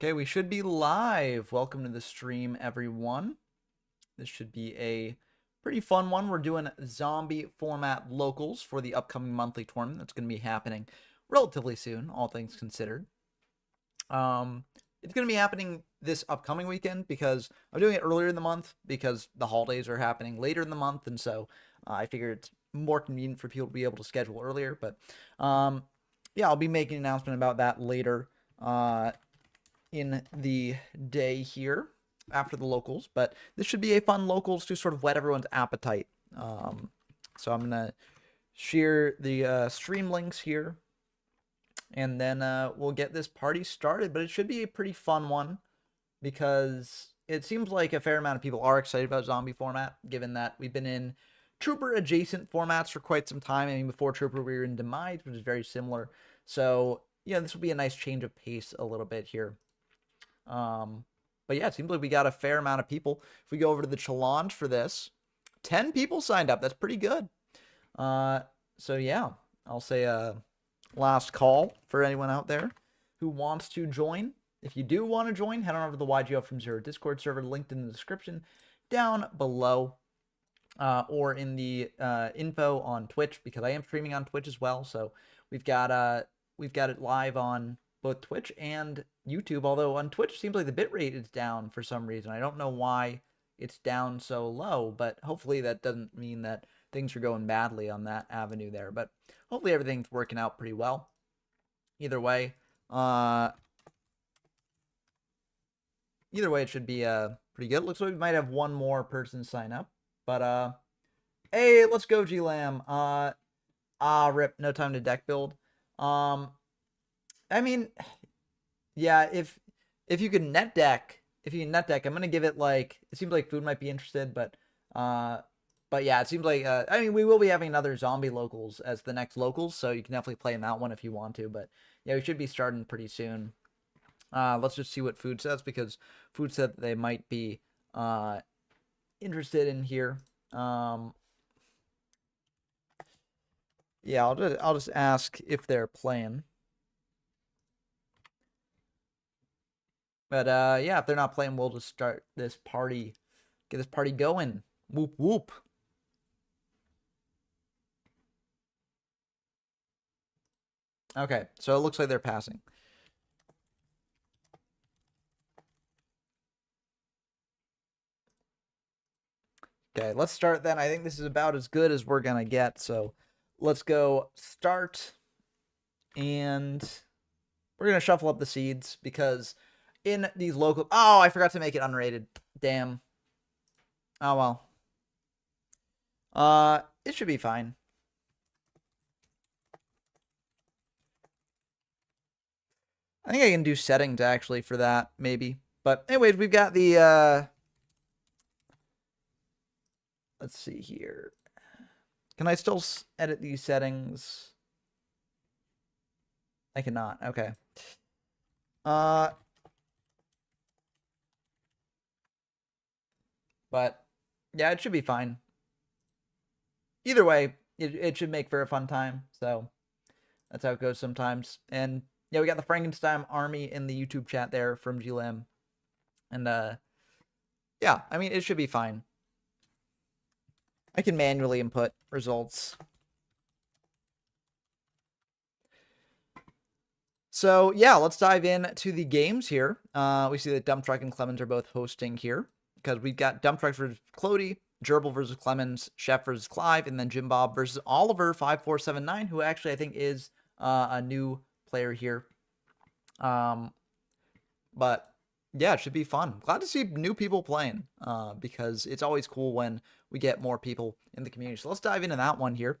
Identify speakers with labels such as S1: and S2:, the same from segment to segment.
S1: Okay, we should be live. Welcome to the stream, everyone. This should be a pretty fun one. We're doing zombie format locals for the upcoming monthly tournament that's going to be happening relatively soon, all things considered. It's going to be happening this upcoming weekend because I'm doing it earlier in the month because the holidays are happening later in the month, and so I figured it's more convenient for people to be able to schedule earlier. But yeah, I'll be making an announcement about that later in the day here after the locals, but this should be a fun locals to sort of whet everyone's appetite. So I'm gonna share the stream links here, and then we'll get this party started. But it should be a pretty fun one because it seems like a fair amount of people are excited about zombie format, given that we've been in Trooper adjacent formats for quite some time. I mean, before Trooper, we were in Demise, which is very similar. So yeah, this will be a nice change of pace a little bit here. But yeah, it seems like we got a fair amount of people. If we go over to the challenge for this, 10 people signed up. That's pretty good. So yeah, I'll say last call for anyone out there who wants to join. If you do want to join, head on over to the YGO from Zero Discord server, linked in the description down below, or in the info on Twitch, because I am streaming on Twitch as well. So we've got it live on both Twitch and YouTube, although on Twitch it seems like the bitrate is down for some reason. I don't know why it's down so low, but hopefully that doesn't mean that things are going badly on that avenue there. But hopefully everything's working out pretty well. Either way, it should be pretty good. Looks like we might have one more person sign up, but hey, let's go, G-Lam. Rip, no time to deck build. I mean, yeah, if you can net deck, I'm gonna give it like, it seems like Food might be interested, but yeah, it seems like I mean, we will be having another zombie locals as the next locals, so you can definitely play in that one if you want to. But yeah, we should be starting pretty soon. Let's just see what Food says, because Food said that they might be interested in here. Yeah, I'll just ask if they're playing. But yeah, if they're not playing, we'll just start this party, get this party going. Whoop whoop. Okay, so it looks like they're passing. Okay, let's start then. I think this is about as good as we're gonna get, so let's go start. And we're gonna shuffle up the seeds because in these local, oh, I forgot to make it unrated. Damn. Oh well. It should be fine. I think I can do settings actually for that, maybe. But anyways, we've got the let's see here. Can I still edit these settings? I cannot. Okay. But yeah, it should be fine. Either way, it should make for a fun time. So that's how it goes sometimes. And yeah, we got the Frankenstein army in the YouTube chat there from GLM. And yeah, I mean, it should be fine. I can manually input results. So yeah, let's dive into the games here. We see that Dump Truck and Clemens are both hosting here, because we've got Dump Truck versus Clody, Gerbil versus Clemens, Chef versus Clive, and then Jim Bob versus Oliver 5479, who actually I think is a new player here. But yeah, it should be fun. Glad to see new people playing, because it's always cool when we get more people in the community. So let's dive into that one here.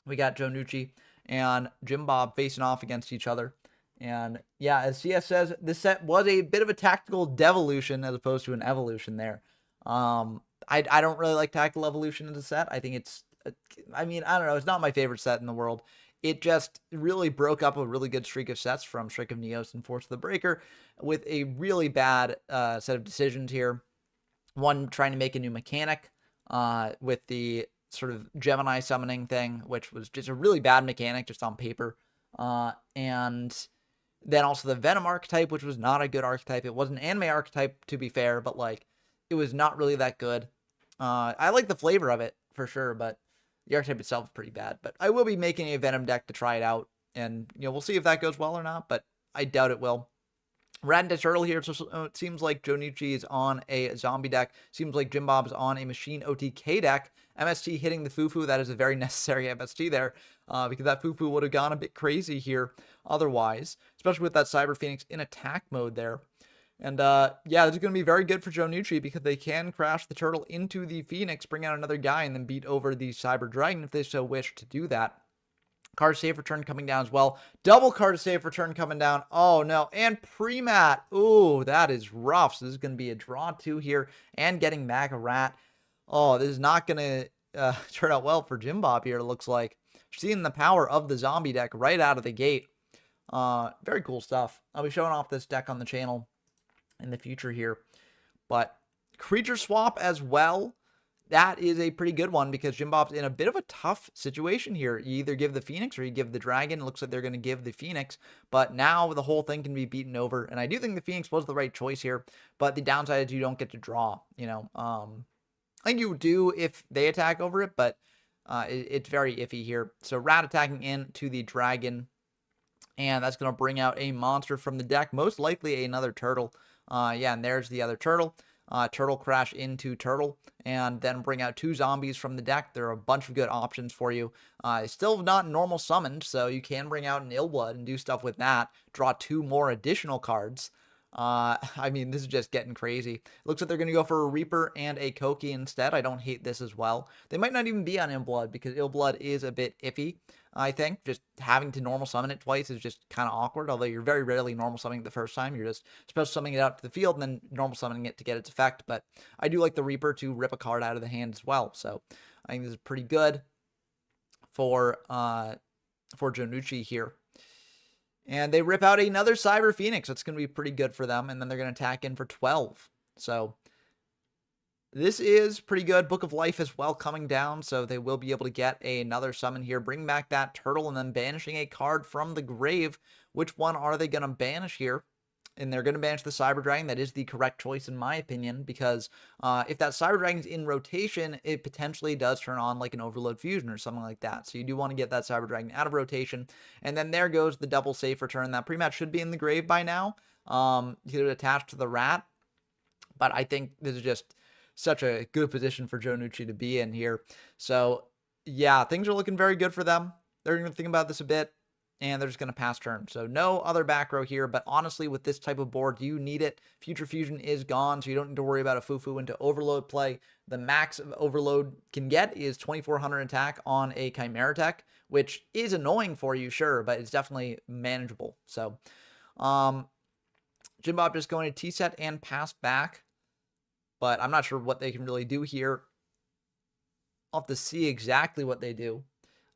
S1: We got Joe Nucci and Jim Bob facing off against each other. And yeah, as CS says, this set was a bit of a tactical devolution as opposed to an evolution there. I don't really like tactical evolution in the set. I think it's, I mean, I don't know. It's not my favorite set in the world. It just really broke up a really good streak of sets from Strike of Neos and Force of the Breaker with a really bad set of decisions here. One, trying to make a new mechanic with the sort of Gemini summoning thing, which was just a really bad mechanic just on paper. And Then also the Venom archetype, which was not a good archetype. It was an anime archetype, to be fair, but like it was not really that good. I like the flavor of it for sure, but the archetype itself is pretty bad. But I will be making a Venom deck to try it out, and we'll see if that goes well or not. But I doubt it will. Rat and Turtle here. So it seems like Jonichi is on a zombie deck. Seems like Jim Bob's on a Machine OTK deck. MST hitting the Fufu. That is a very necessary MST there, because that Fufu would have gone a bit crazy here otherwise, especially with that Cyber Phoenix in attack mode there. And yeah, this is going to be very good for Jonichi because they can crash the Turtle into the Phoenix, bring out another guy, and then beat over the Cyber Dragon if they so wish to do that. Card save return coming down as well. Double card save return coming down. Oh, no. And pre-mat. Ooh, that is rough. So this is going to be a draw 2 here. And getting back a rat. Oh, this is not going to turn out well for Jim Bob here, it looks like. Seeing the power of the zombie deck right out of the gate. Very cool stuff. I'll be showing off this deck on the channel in the future here. But creature swap as well. That is a pretty good one because Jim Bob's in a bit of a tough situation here. You either give the Phoenix or you give the Dragon. It looks like they're going to give the Phoenix, but now the whole thing can be beaten over. And I do think the Phoenix was the right choice here, but the downside is you don't get to draw, I think you do if they attack over it, but it's very iffy here. So Rat attacking into the Dragon, and that's going to bring out a monster from the deck, most likely another Turtle. Yeah, and there's the other Turtle. Turtle crash into Turtle, and then bring out 2 zombies from the deck. There are a bunch of good options for you. Still not normal summoned, so you can bring out an Illblood and do stuff with that. Draw 2 more additional cards. I mean, this is just getting crazy. It looks like they're going to go for a Reaper and a Koki instead. I don't hate this as well. They might not even be on Illblood because Illblood is a bit iffy, I think. Just having to normal summon it twice is just kind of awkward, although you're very rarely normal summoning it the first time. You're just supposed to summoning it out to the field and then normal summoning it to get its effect. But I do like the Reaper to rip a card out of the hand as well. So I think this is pretty good for Jonichi here. And they rip out another Cyber Phoenix. That's going to be pretty good for them. And then they're going to attack in for 12. So this is pretty good. Book of Life as well coming down. So they will be able to get another summon here. Bring back that Turtle and then banishing a card from the grave. Which one are they going to banish here? And they're going to banish the Cyber Dragon. That is the correct choice in my opinion, because if that Cyber Dragon's in rotation, it potentially does turn on like an Overload Fusion or something like that. So you do want to get that Cyber Dragon out of rotation. And then there goes the double safe return. That pre-match should be in the grave by now. You could attach to the rat. But I think this is just such a good position for Jonichi to be in here. So yeah, things are looking very good for them. They're going to think about this a bit, and they're just going to pass turn. So no other back row here, but honestly, with this type of board, you need it. Future Fusion is gone, so you don't need to worry about a Fufu into Overload play. The max of Overload can get is 2400 attack on a Chimera tech, which is annoying for you, sure, but it's definitely manageable. So Jim Bob just going to T-set and pass back, but I'm not sure what they can really do here. I'll have to see exactly what they do.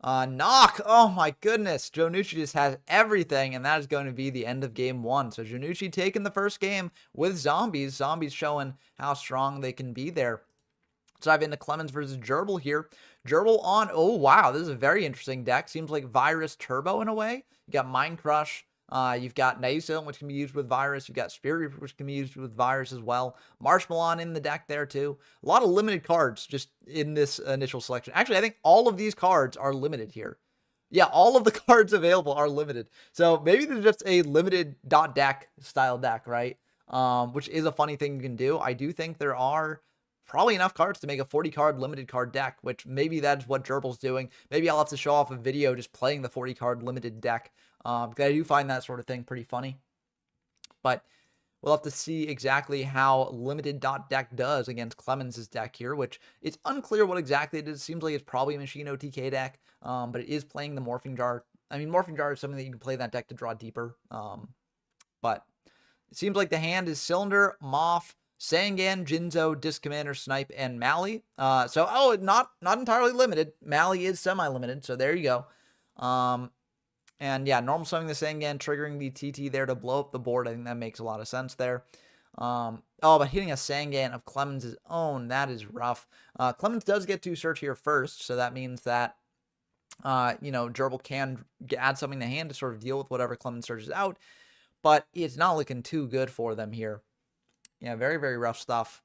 S1: Knock! Oh my goodness! Jonichi just has everything, and that is going to be the end of game 1. So Jonichi taking the first game with zombies. Zombies showing how strong they can be there. Let's dive into Clemens versus Gerbil here. Gerbil on, oh wow, this is a very interesting deck. Seems like Virus Turbo in a way. You got Mind Crush. You've got Naso, which can be used with Virus. You've got Spirit Reaper, which can be used with Virus as well. Marshmallow in the deck there, too. A lot of limited cards just in this initial selection. Actually, I think all of these cards are limited here. Yeah, all of the cards available are limited. So maybe there's just a limited .deck style deck, right? Which is a funny thing you can do. I do think there are probably enough cards to make a 40-card limited card deck, which maybe that's what Gerbil's doing. Maybe I'll have to show off a video just playing the 40-card limited deck. Because I do find that sort of thing pretty funny. But we'll have to see exactly how limited .deck does against Clemens' deck here, which it's unclear what exactly it is. It seems like it's probably a Machine OTK deck, but it is playing the Morphing Jar. I mean, Morphing Jar is something that you can play that deck to draw deeper. But it seems like the hand is Cylinder, Moth, Sangan, Jinzo, Disc Commander, Snipe, and Mally. So not entirely limited. Mally is semi-limited, so there you go. And yeah, normal summoning the Sangan, triggering the TT there to blow up the board. I think that makes a lot of sense there. But hitting a Sangan of Clemens' own, that is rough. Clemens does get to search here first, so that means that, Gerbil can add something to hand to sort of deal with whatever Clemens searches out. but it's not looking too good for them here. Yeah, very, very rough stuff.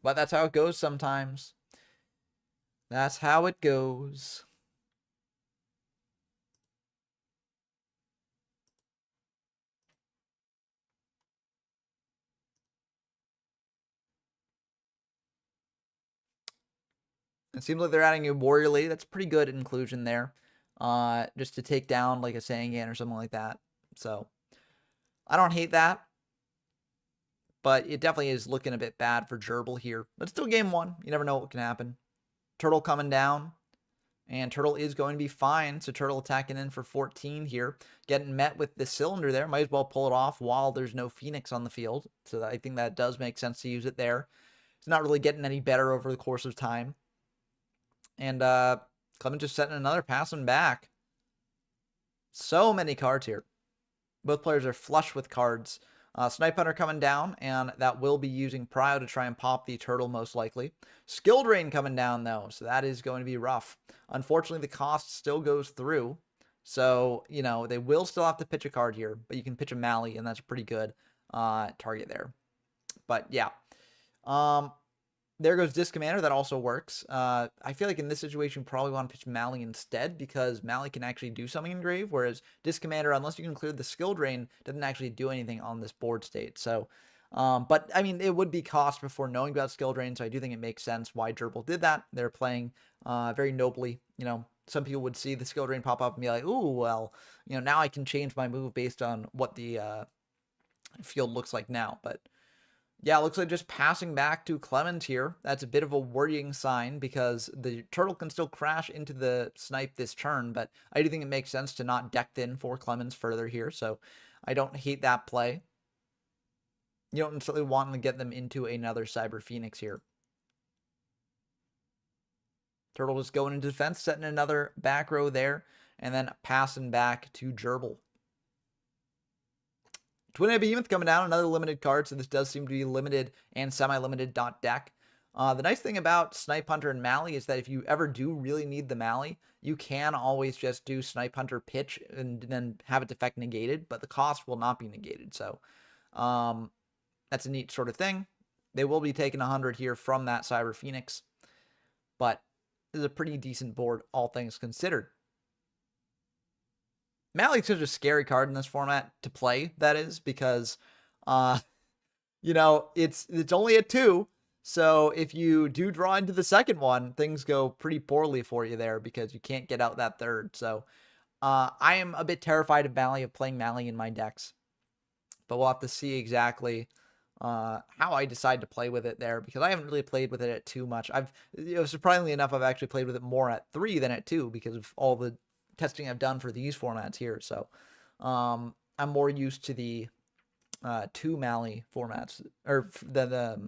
S1: But that's how it goes sometimes. That's how it goes. It seems like they're adding a warrior lady. That's pretty good inclusion there. Just to take down like a Sangan or something like that. So I don't hate that. But it definitely is looking a bit bad for Gerbil here. But still game one. You never know what can happen. Turtle coming down. And Turtle is going to be fine. So Turtle attacking in for 14 here. Getting met with the cylinder there. Might as well pull it off while there's no Phoenix on the field. So I think that does make sense to use it there. It's not really getting any better over the course of time. And Clement just setting another passing back. So many cards here. Both players are flush with cards. Snipe Hunter coming down, and that will be using Prio to try and pop the turtle most likely. Skill Drain coming down, though, so that is going to be rough. Unfortunately, the cost still goes through. So, you know, they will still have to pitch a card here, but you can pitch a Mally, and that's a pretty good target there. But, yeah. There goes Disc Commander. That also works. I feel like in this situation, you probably want to pitch Mally instead because Mally can actually do something in Grave, whereas Disc Commander, unless you can clear the skill drain, doesn't actually do anything on this board state. So, but I mean, it would be cost before knowing about skill drain, so I do think it makes sense why Gerbil did that. They're playing very nobly. You know, some people would see the skill drain pop up and be like, "Ooh, well, you know, now I can change my move based on what the field looks like now." But yeah, it looks like just passing back to Clement here. That's a bit of a worrying sign because the turtle can still crash into the snipe this turn, but I do think it makes sense to not deck in for Clemens further here, so I don't hate that play. You don't necessarily want to get them into another Cyber Phoenix here. Turtle just going into defense, setting another back row there, and then passing back to Gerbil. Twin Behemoth coming down, another limited card, so this does seem to be limited and semi-limited dot deck. The nice thing about Snipe Hunter and Mally is that if you ever do really need the Mally, you can always just do Snipe Hunter pitch and then have it defect negated, but the cost will not be negated. So that's a neat sort of thing. They will be taking 100 here from that Cyber Phoenix, but this is a pretty decent board, all things considered. Mally's such a scary card in this format to play, that is, because, you know, it's only a 2, so if you do draw into the second one, things go pretty poorly for you there because you can't get out that third. So I am a bit terrified of Mally, of playing Mally in my decks, but we'll have to see exactly how I decide to play with it there because I haven't really played with it at 2 much. Surprisingly enough, I've actually played with it more at 3 than at 2 because of all the testing I've done for these formats here. So I'm more used to the 2 Mally formats, or the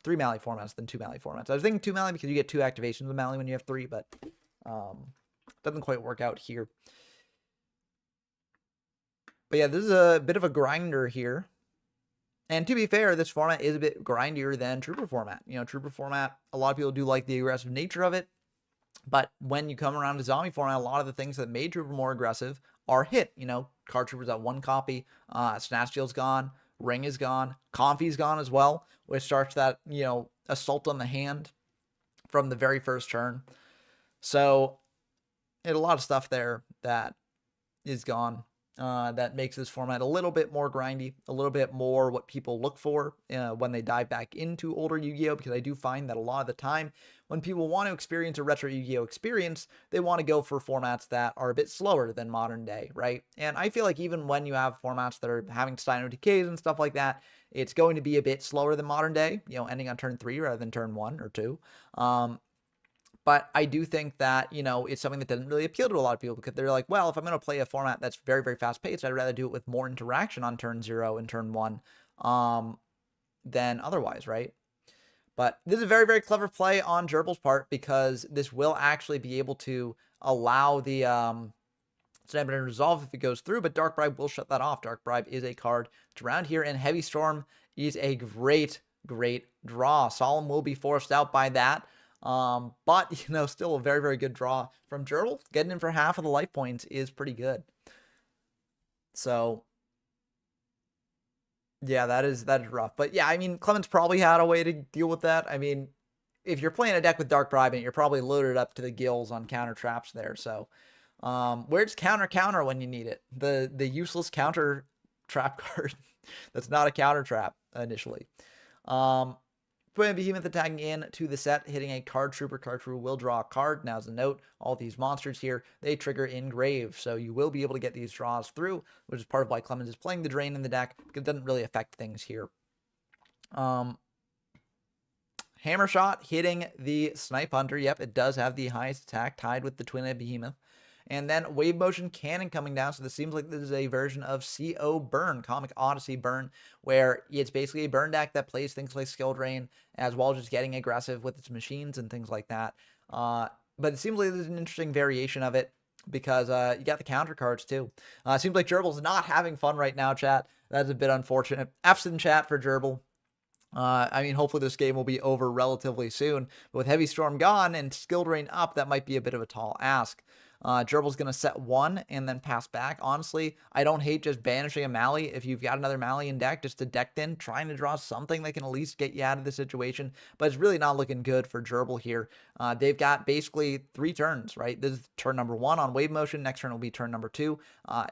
S1: 3 Mally formats than 2 Mally formats. I was thinking 2 Mally because you get 2 activations of Mally when you have 3, but doesn't quite work out here. But yeah, this is a bit of a grinder here. And to be fair, this format is a bit grindier than Trooper format. You know, Trooper format, a lot of people do like the aggressive nature of it. But when you come around to zombie format, a lot of the things that made Trooper more aggressive are hit. You know, Card Trooper's at 1 copy, Snatch Steal's gone, Ring is gone, Comfy's gone as well, which starts that, you know, assault on the hand from the very first turn. So, a lot of stuff there that is gone. That makes this format a little bit more grindy, a little bit more what people look for when they dive back into older Yu-Gi-Oh! Because I do find that a lot of the time when people want to experience a retro Yu-Gi-Oh! Experience, they want to go for formats that are a bit slower than modern day, right? And I feel like even when you have formats that are having Steino decays and stuff like that, it's going to be a bit slower than modern day, you know, ending on turn 3 rather than turn 1 or 2. But I do think that, you know, it's something that doesn't really appeal to a lot of people because they're like, well, if I'm going to play a format that's very, very fast paced, I'd rather do it with more interaction on turn 0 and turn 1 than otherwise, right? But this is a very, very clever play on Gerbil's part because this will actually be able to allow the Sniper to resolve if it goes through, but Dark Bribe will shut that off. Dark Bribe is a card that's around here, and Heavy Storm is a great, great draw. Solemn will be forced out by that. But, you know, still a very, very good draw from Gerbil. Getting in for half of the life points is pretty good. So, Yeah, that is rough. But yeah, I mean, Clemens probably had a way to deal with that. I mean, if you're playing a deck with Dark Bribing, you're probably loaded up to the gills on counter traps there. So, where's counter when you need it? The useless counter trap card that's not a counter trap initially. Um, Putting Behemoth attacking in to the set, hitting a card trooper. Card trooper will draw a card. Now, as a note, all these monsters here, they trigger engrave. So you will be able to get these draws through, which is part of why Clemens is playing the drain in the deck, because it doesn't really affect things here. Hammer shot hitting the Snipe Hunter. Yep, it does have the highest attack, tied with the Twin-Head Behemoth. And then Wave Motion Cannon coming down. So this seems like this is a version of CO Burn, Comic Odyssey Burn, where it's basically a burn deck that plays things like Skill Drain, as well as just getting aggressive with its machines and things like that. But it seems like there's an interesting variation of it, because you got the counter cards too. It seems like Gerbil's not having fun right now, chat. That's a bit unfortunate. F's in chat for Gerbil. I mean, hopefully this game will be over relatively soon. But with Heavy Storm gone and Skill Drain up, that might be a bit of a tall ask. Gerbil's going to set one and then pass back. Honestly, I don't hate just banishing a Mally. If you've got another Mally in deck, just to deck in, trying to draw something that can at least get you out of the situation. But it's really not looking good for Gerbil here. They've got basically 3 turns, right? This is turn number 1 on Wave Motion. Next turn will be turn number 2.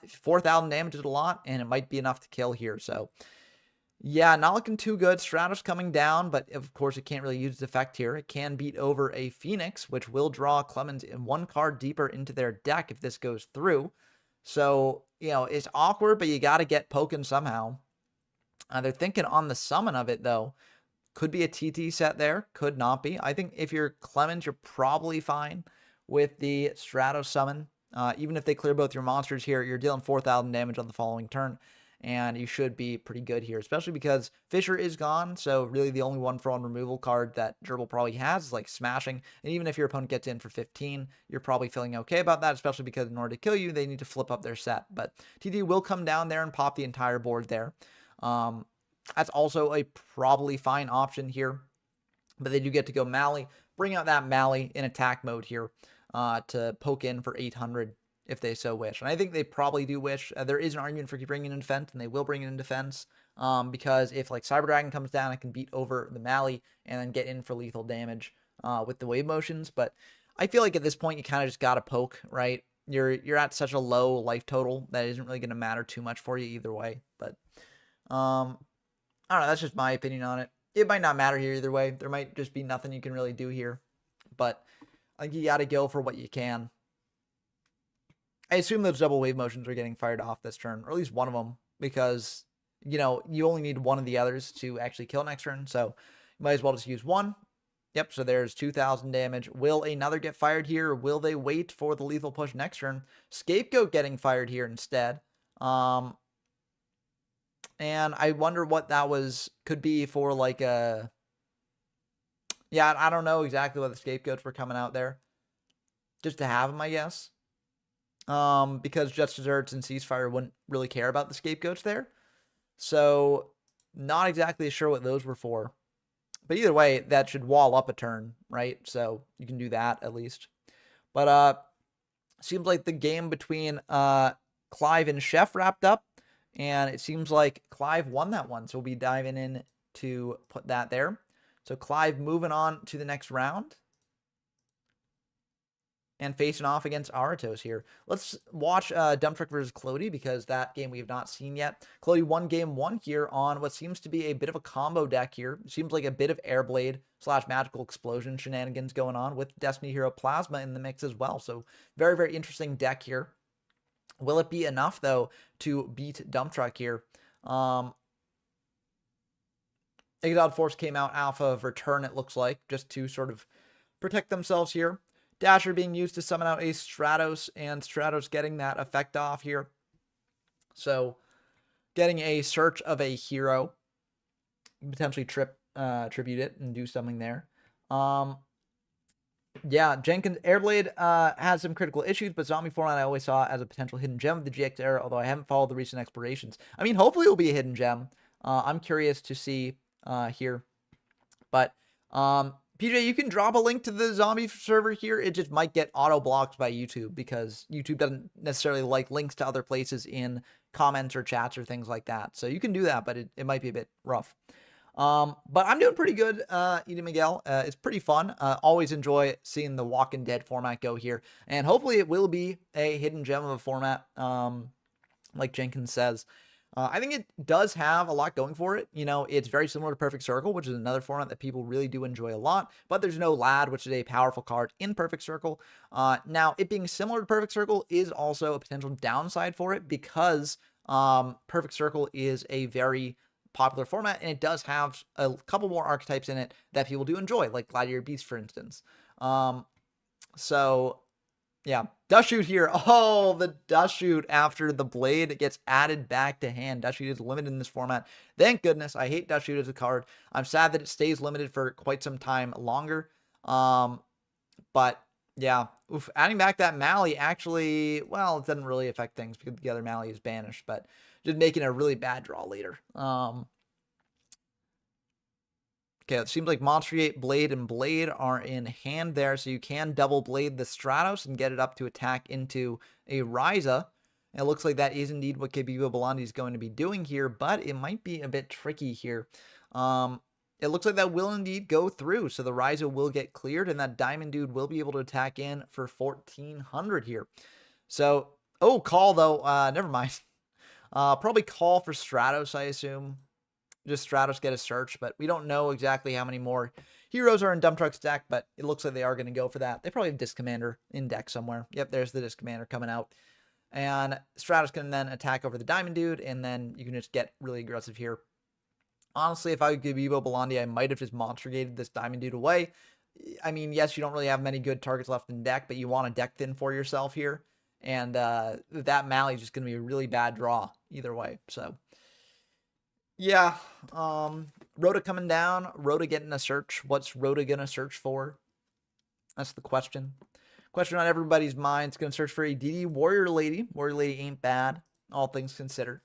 S1: 4,000 damage is a lot, and it might be enough to kill here. So yeah, not looking too good. Stratos coming down, but of course it can't really use its effect here. It can beat over a Phoenix, which will draw Clemens in 1 card deeper into their deck if this goes through. So, it's awkward, but you got to get poking somehow. They're thinking on the summon of it, though. Could be a TT set there. Could not be. I think if you're Clemens, you're probably fine with the Stratos summon. Even if they clear both your monsters here, you're dealing 4,000 damage on the following turn. And you should be pretty good here, especially because Fisher is gone. So really the only 1-for-1 removal card that Gerbil probably has is like Smashing. And even if your opponent gets in for 15, you're probably feeling okay about that, especially because in order to kill you, they need to flip up their set. But TD will come down there and pop the entire board there. That's also a probably fine option here. But they do get to go Mally. Bring out that Mally in attack mode here to poke in for 800 if they so wish. And I think they probably do wish. There is an argument for bringing it in defense, and they will bring it in defense. Because if like Cyber Dragon comes down, it can beat over the Mally and then get in for lethal damage with the wave motions. But I feel like at this point you kind of just gotta poke, right? You're at such a low life total that isn't really gonna matter too much for you either way. But I don't know, that's just my opinion on it. It might not matter here either way. There might just be nothing you can really do here. But I think you gotta go for what you can. I assume those double wave motions are getting fired off this turn, or at least one of them, because, you only need one of the others to actually kill next turn, so you might as well just use one. Yep, so there's 2,000 damage. Will another get fired here, or will they wait for the lethal push next turn? Scapegoat getting fired here instead. And I wonder what that could be for like a... Yeah, I don't know exactly what the scapegoats were coming out there. Just to have them, I guess. Because Just Desserts and Ceasefire wouldn't really care about the scapegoats there. So, not exactly sure what those were for. But either way, that should wall up a turn, right? So, you can do that at least. But, seems like the game between Clive and Chef wrapped up. And it seems like Clive won that one. So, we'll be diving in to put that there. So, Clive moving on to the next round. And facing off against Aratos here. Let's watch Dump Truck versus Clody, because that game we have not seen yet. Clody won game 1 here on what seems to be a bit of a combo deck here. Seems like a bit of Airblade / Magical Explosion shenanigans going on with Destiny Hero Plasma in the mix as well. So very, very interesting deck here. Will it be enough, though, to beat Dump Truck here? Exiled Force came out alpha of Return, it looks like, just to sort of protect themselves here. Dasher being used to summon out a Stratos, and Stratos getting that effect off here. So, getting a search of a hero. Potentially tribute it and do something there. Yeah, Jenkins Airblade has some critical issues, but Zombie Fortnite I always saw as a potential hidden gem of the GX era, although I haven't followed the recent explorations. I mean, hopefully it will be a hidden gem. I'm curious to see here. But PJ, you can drop a link to the zombie server here. It just might get auto blocked by YouTube because YouTube doesn't necessarily like links to other places in comments or chats or things like that. So you can do that, but it might be a bit rough. But I'm doing pretty good, Edie Miguel. It's pretty fun. Always enjoy seeing the Walking Dead format go here. And hopefully it will be a hidden gem of a format, like Jenkins says. I think it does have a lot going for it. You know, it's very similar to Perfect Circle, which is another format that people really do enjoy a lot. But there's no Lad, which is a powerful card in Perfect Circle. Now, it being similar to Perfect Circle is also a potential downside for it because Perfect Circle is a very popular format, and it does have a couple more archetypes in it that people do enjoy, like Gladiator Beast, for instance. So yeah, Dust Shoot here. Oh, the Dust Shoot after the Blade gets added back to hand. Dust Shoot is limited in this format. Thank goodness. I hate Dust Shoot as a card. I'm sad that it stays limited for quite some time longer. But yeah, adding back that Mally actually, well, it doesn't really affect things because the other Mally is banished, but just making a really bad draw later. Okay, it seems like Monstrate, Blade, and Blade are in hand there, so you can double Blade the Stratos and get it up to attack into a Ryza. It looks like that is indeed what Kabiba Belandi is going to be doing here, but it might be a bit tricky here. It looks like that will indeed go through, so the Ryza will get cleared, and that Diamond Dude will be able to attack in for 1,400 here. So, oh, call though. Never mind. Probably call for Stratos, I assume. Just Stratos get a search, but we don't know exactly how many more heroes are in Dump Truck's deck, but it looks like they are going to go for that. They probably have Disc Commander in deck somewhere. Yep, there's the Disc Commander coming out. And Stratos can then attack over the Diamond Dude, and then you can just get really aggressive here. Honestly, if I could give Evo Belandi, I might have just Monster Gated this Diamond Dude away. I mean, yes, you don't really have many good targets left in deck, but you want to deck thin for yourself here. And that Mally is just going to be a really bad draw either way, so... Yeah, Rhoda coming down, Rhoda getting a search. What's Rhoda gonna search for? That's the question. Question on everybody's mind. It's gonna search for a DD Warrior Lady. Warrior Lady ain't bad, all things considered.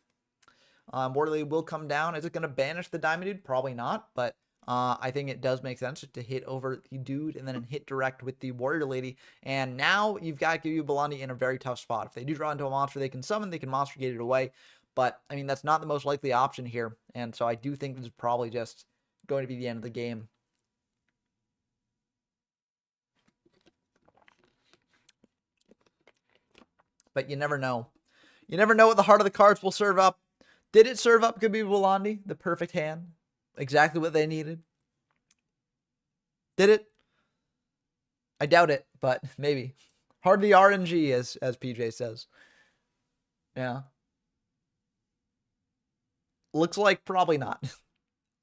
S1: Warrior Lady will come down. Is it gonna banish the Diamond Dude? Probably not, but I think it does make sense to hit over the dude and then hit direct with the Warrior Lady. And now you've got Kabiba Belandi in a very tough spot. If they do draw into a monster they can summon, they can Monster Gate it away. But, I mean, that's not the most likely option here. And so I do think this is probably just going to be the end of the game. But you never know. You never know what the heart of the cards will serve up. Did it serve up Kabiba Belandi? The perfect hand? Exactly what they needed? Did it? I doubt it, but maybe. Hardly RNG, as PJ says. Yeah. Looks like probably not.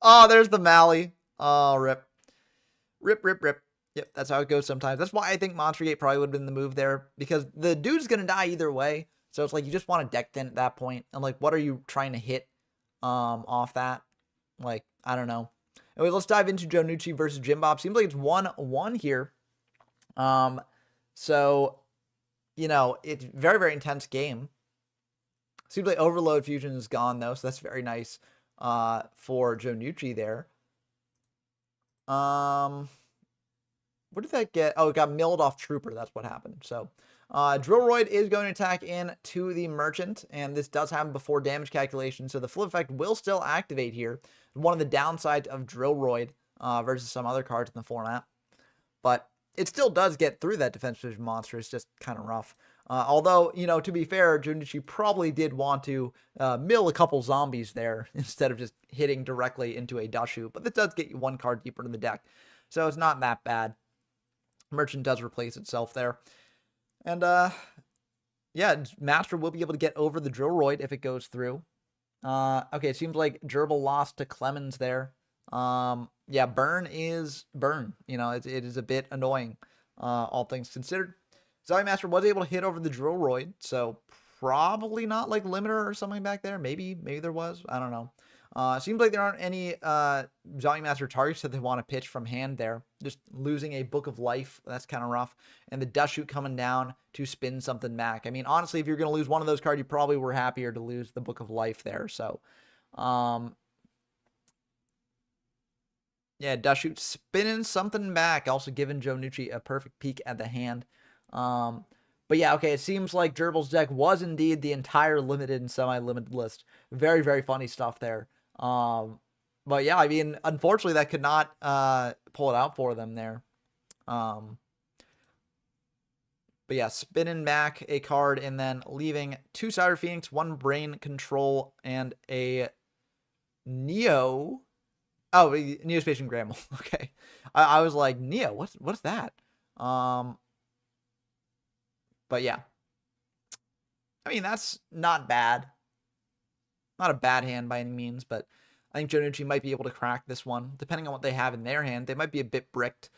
S1: Oh, there's the Mally. Oh, rip. Rip, rip, rip. Yep, that's how it goes sometimes. That's why I think Monster Gate probably would have been the move there, because the dude's going to die either way. So it's like you just want to deck thin at that point. And like, what are you trying to hit off that? Like, I don't know. Anyway, let's dive into Joe Nucci versus Jim Bob. Seems like it's 1-1 here. So, you know, it's very, very intense game. Seems like Overload Fusion is gone, though, so that's very nice for Joe Nucci there. What did that get? Oh, it got milled off Trooper. That's what happened. So, Drillroid is going to attack in to the Merchant, and this does happen before damage calculation, so the flip effect will still activate here. One of the downsides of Drillroid versus some other cards in the format. But it still does get through that defensive monster. It's just kind of rough. Although, you know, to be fair, Junichi probably did want to mill a couple zombies there instead of just hitting directly into a Dashu. But this does get you one card deeper in the deck. So it's not that bad. Merchant does replace itself there. And, yeah, Master will be able to get over the Drillroid if it goes through. Okay, it seems like Gerbil lost to Clemens there. Yeah, burn is burn. You know, it is a bit annoying, all things considered. Zombie Master was able to hit over the Drillroid, so probably not like Limiter or something back there. Maybe there was. I don't know. Seems like there aren't any Zombie Master targets that they want to pitch from hand there. Just losing a Book of Life, that's kind of rough. And the Dust Shoot coming down to spin something back. I mean, honestly, if you're going to lose one of those cards, you probably were happier to lose the Book of Life there. So, Yeah, Dashut spinning something back, also giving Joe Nucci a perfect peek at the hand. Um, but yeah, okay, it seems like Gerbil's deck was indeed the entire limited and semi-limited list. Very, very funny stuff there. But yeah, I mean, unfortunately, that could not pull it out for them there. Um, but yeah, spinning back a card and then leaving 2 Cyber Phoenix, 1 Brain Control, and a Neo. Oh, Neospatian Gramble. Okay, I was like, Neo, what's that? Um, but yeah, I mean that's not bad. Not a bad hand by any means, but I think Jonucci might be able to crack this one. Depending on what they have in their hand, they might be a bit bricked,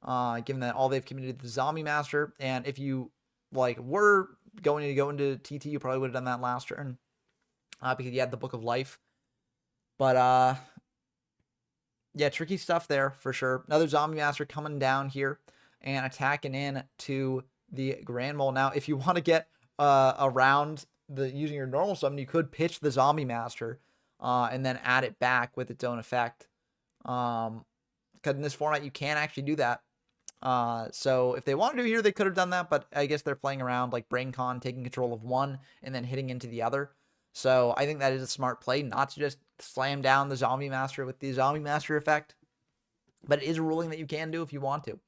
S1: given that all they've committed to the Zombie Master. And if you like were going to go into TT, you probably would have done that last turn, because you had the Book of Life. But yeah, tricky stuff there for sure. Another Zombie Master coming down here and attacking in to the Grand Mole. Now, if you want to get around the using your normal summon, you could pitch the Zombie Master and then add it back with its own effect. Because in this format, you can actually do that. So if they wanted to here, they could have done that, but I guess they're playing around like BrainCon, taking control of one and then hitting into the other. So I think that is a smart play, not to just slam down the Zombie Master with the Zombie Master effect, but it is a ruling that you can do if you want to.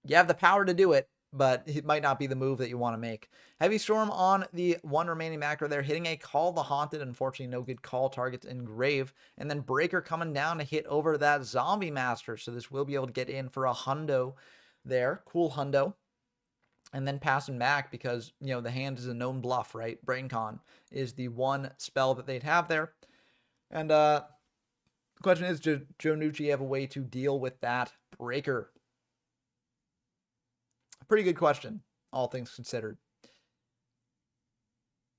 S1: You have the power to do it, but it might not be the move that you want to make. Heavy Storm on the 1 remaining macro there, hitting a Call the Haunted. Unfortunately, no good call targets in Grave. And then Breaker coming down to hit over that Zombie Master. So this will be able to get in for a hundo there. Cool hundo. And then passing back because, you know, the hand is a known bluff, right? BrainCon is the one spell that they'd have there. And the question is, does Joe Nucci have a way to deal with that Breaker? Pretty good question, all things considered.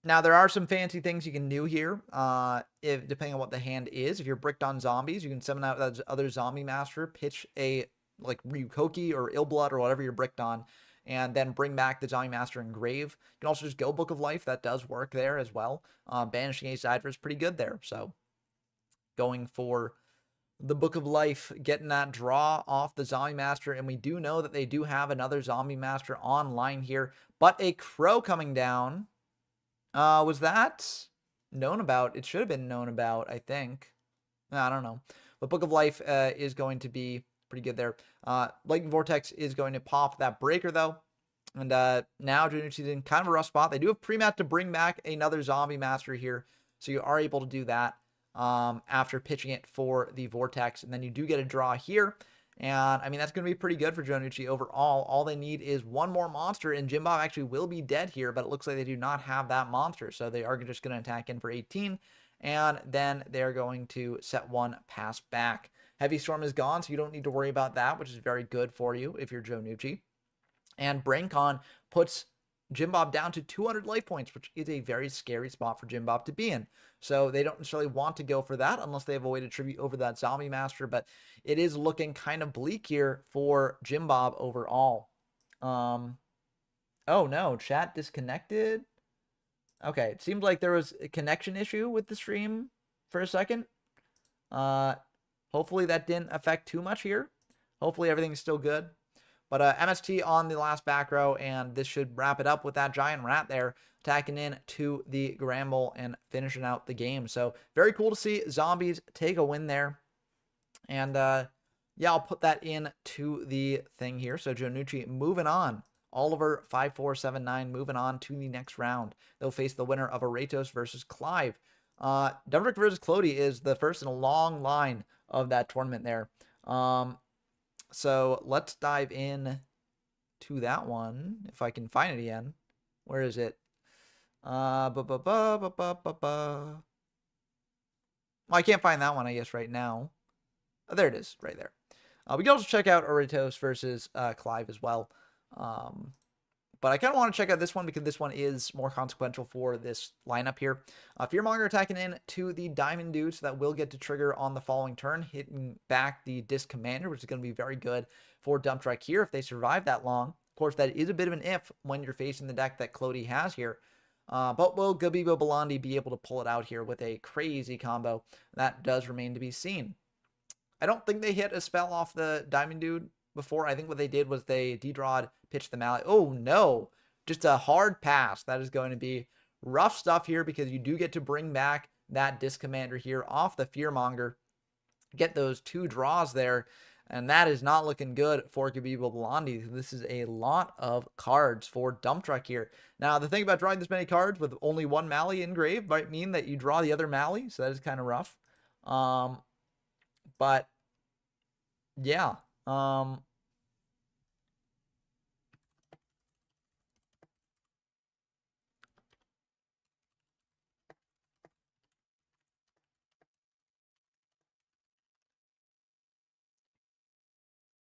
S1: Now, there are some fancy things you can do here, if depending on what the hand is. If you're bricked on zombies, you can summon out that other zombie master, pitch a like Ryukoki or Illblood or whatever you're bricked on, and then bring back the zombie master in Grave. You can also just go Book of Life. That does work there as well. Banishing Ace Hydra is pretty good there. So going for the Book of Life, getting that draw off the Zombie Master, and we do know that they do have another Zombie Master online here, but a Crow coming down. Was that known about? It should have been known about, I think. I don't know. But Book of Life is going to be pretty good there. Lightning Vortex is going to pop that Breaker, though. And now Janucci's in kind of a rough spot. They do have pre-mat to bring back another Zombie Master here, so you are able to do that after pitching it for the Vortex. And then you do get a draw here. And, I mean, that's going to be pretty good for Joe Nucci overall. All they need is one more monster, and Jim Bob actually will be dead here, but it looks like they do not have that monster. So they are just going to attack in for 18, and then they're going to set one pass back. Heavy Storm is gone, so you don't need to worry about that, which is very good for you if you're Joe Nucci. And BrainCon puts Jim Bob down to 200 life points, which is a very scary spot for Jim Bob to be in. So they don't necessarily want to go for that unless they have a way to tribute over that Zombie Master, but it is looking kind of bleak here for Jim Bob overall. Oh no, chat disconnected. Okay, it seemed like there was a connection issue with the stream for a second. Hopefully that didn't affect too much here. Hopefully everything's still good. But MST on the last back row, and this should wrap it up with that giant rat there attacking in to the Gramble and finishing out the game. So very cool to see zombies take a win there. And yeah, I'll put that in to the thing here. So Joe Nucci moving on. Oliver 5479 moving on to the next round. They'll face the winner of Aratos versus Clive. Dumbrick versus Clody is the first in a long line of that tournament there. So let's dive in to that one, if I can find it again. Where is it? Well, I can't find that one, I guess, right now. Oh, there it is, right there. We can also check out Oritos versus Clive as well. But I kind of want to check out this one because this one is more consequential for this lineup here. Fearmonger attacking in to the Diamond Dude, so that will get to trigger on the following turn, hitting back the Disc Commander, which is going to be very good for Dump Truck here if they survive that long. Of course, that is a bit of an if when you're facing the deck that Clody has here. But will Gabibo Belandi be able to pull it out here with a crazy combo? That does remain to be seen. I don't think they hit a spell off the Diamond Dude before. I think what they did was they de-drawed, pitched the Mallet. Oh no, just a hard pass. That is going to be rough stuff here because you do get to bring back that Disc Commander here off the Fearmonger. Get those 2 draws there. And that is not looking good for Gabiba Blondie. This is a lot of cards for Dump Truck here. Now, the thing about drawing this many cards with only 1 Mally engraved might mean that you draw the other Mally, so that is kind of rough. But, yeah.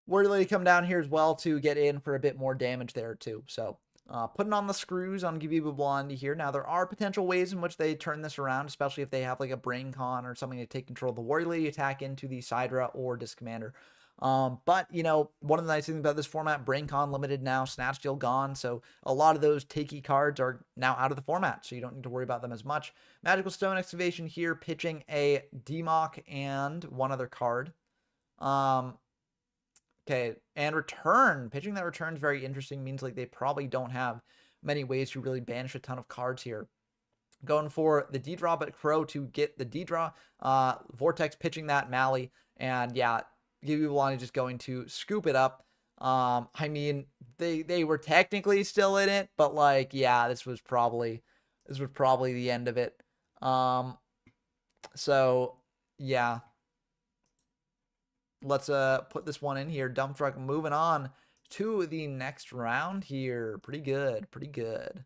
S1: We're going to come down here as well to get in for a bit more damage there, too. So, putting on the screws on Gabiba Blondie here. Now, there are potential ways in which they turn this around, especially if they have like a Brain Con or something to take control of the Warrior Lady attack into the Sidra or Disc Commander. But, you know, one of the nice things about this format, Brain Con limited now, Snatch Steal gone, so a lot of those takey cards are now out of the format, so you don't need to worry about them as much. Magical Stone Excavation here, pitching a Democ and one other card. Okay, and return. Pitching that return is very interesting. Means like they probably don't have many ways to really banish a ton of cards here. Going for the D-draw, but Crow to get the D-draw. Vortex pitching that Mally. And yeah, Gibublani just going to scoop it up. I mean, they were technically still in it, but like, yeah, this was probably the end of it. So yeah. Let's put this one in here. Dump Truck moving on to the next round here. Pretty good. Pretty good.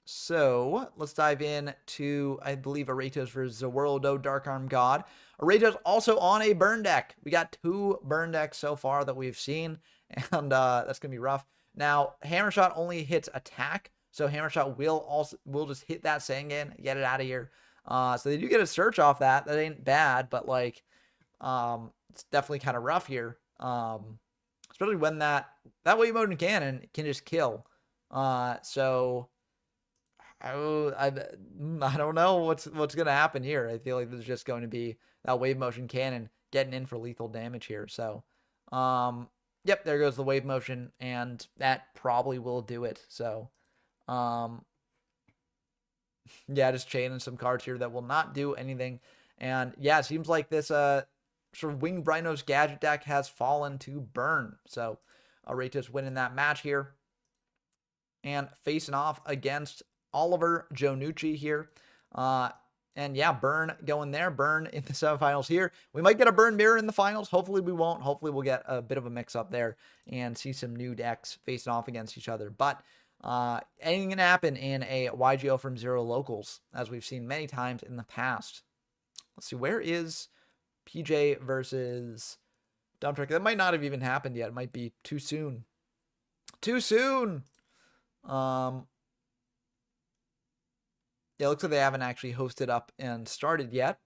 S1: So let's dive in to, I believe, Aratos versus Zawurldo, Dark Arm God. Aratos also on a burn deck. We got 2 burn decks so far that we've seen, and that's going to be rough. Now, Hammer Shot only hits attack, so Hammer Shot will just hit that Sangan, get it out of here. So they do get a search off that. That ain't bad, but like, it's definitely kind of rough here. Especially when that wave mode cannon can just kill. So I don't know what's gonna happen here. I feel like there's just going to be that wave motion cannon getting in for lethal damage here. So, yep, there goes the wave motion, and that probably will do it. So, yeah, just chaining some cards here that will not do anything. And yeah, it seems like this sort of Winged Rhino's gadget deck has fallen to burn. So, Aratos winning that match here and facing off against Oliver Jonucci here. And yeah, Burn going there. Burn in the semifinals here. We might get a Burn mirror in the finals. Hopefully we won't. Hopefully we'll get a bit of a mix up there and see some new decks facing off against each other. But anything can happen in a YGO from Zero Locals, as we've seen many times in the past. Let's see, where is PJ versus Dump Truck? That might not have even happened yet. It might be too soon. Too soon! Yeah, it looks like they haven't actually hosted up and started yet.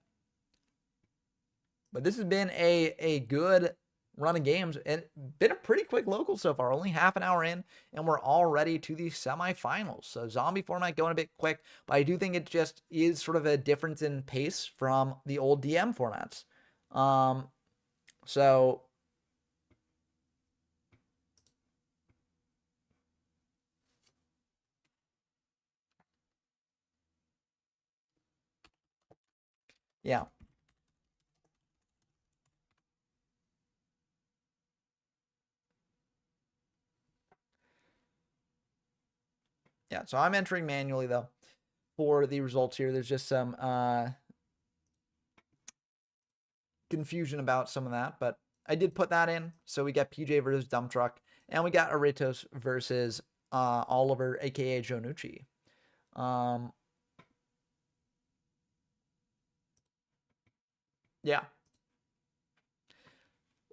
S1: But this has been a good run of games and been a pretty quick local so far. Only half an hour in, and we're already to the semifinals. So zombie format going a bit quick, but I do think it just is sort of a difference in pace from the old DM formats. So yeah. Yeah, so I'm entering manually though for the results here. There's just some confusion about some of that, but I did put that in. So we got PJ versus Dump Truck, and we got Aratos versus Oliver, aka Jonucci. Yeah.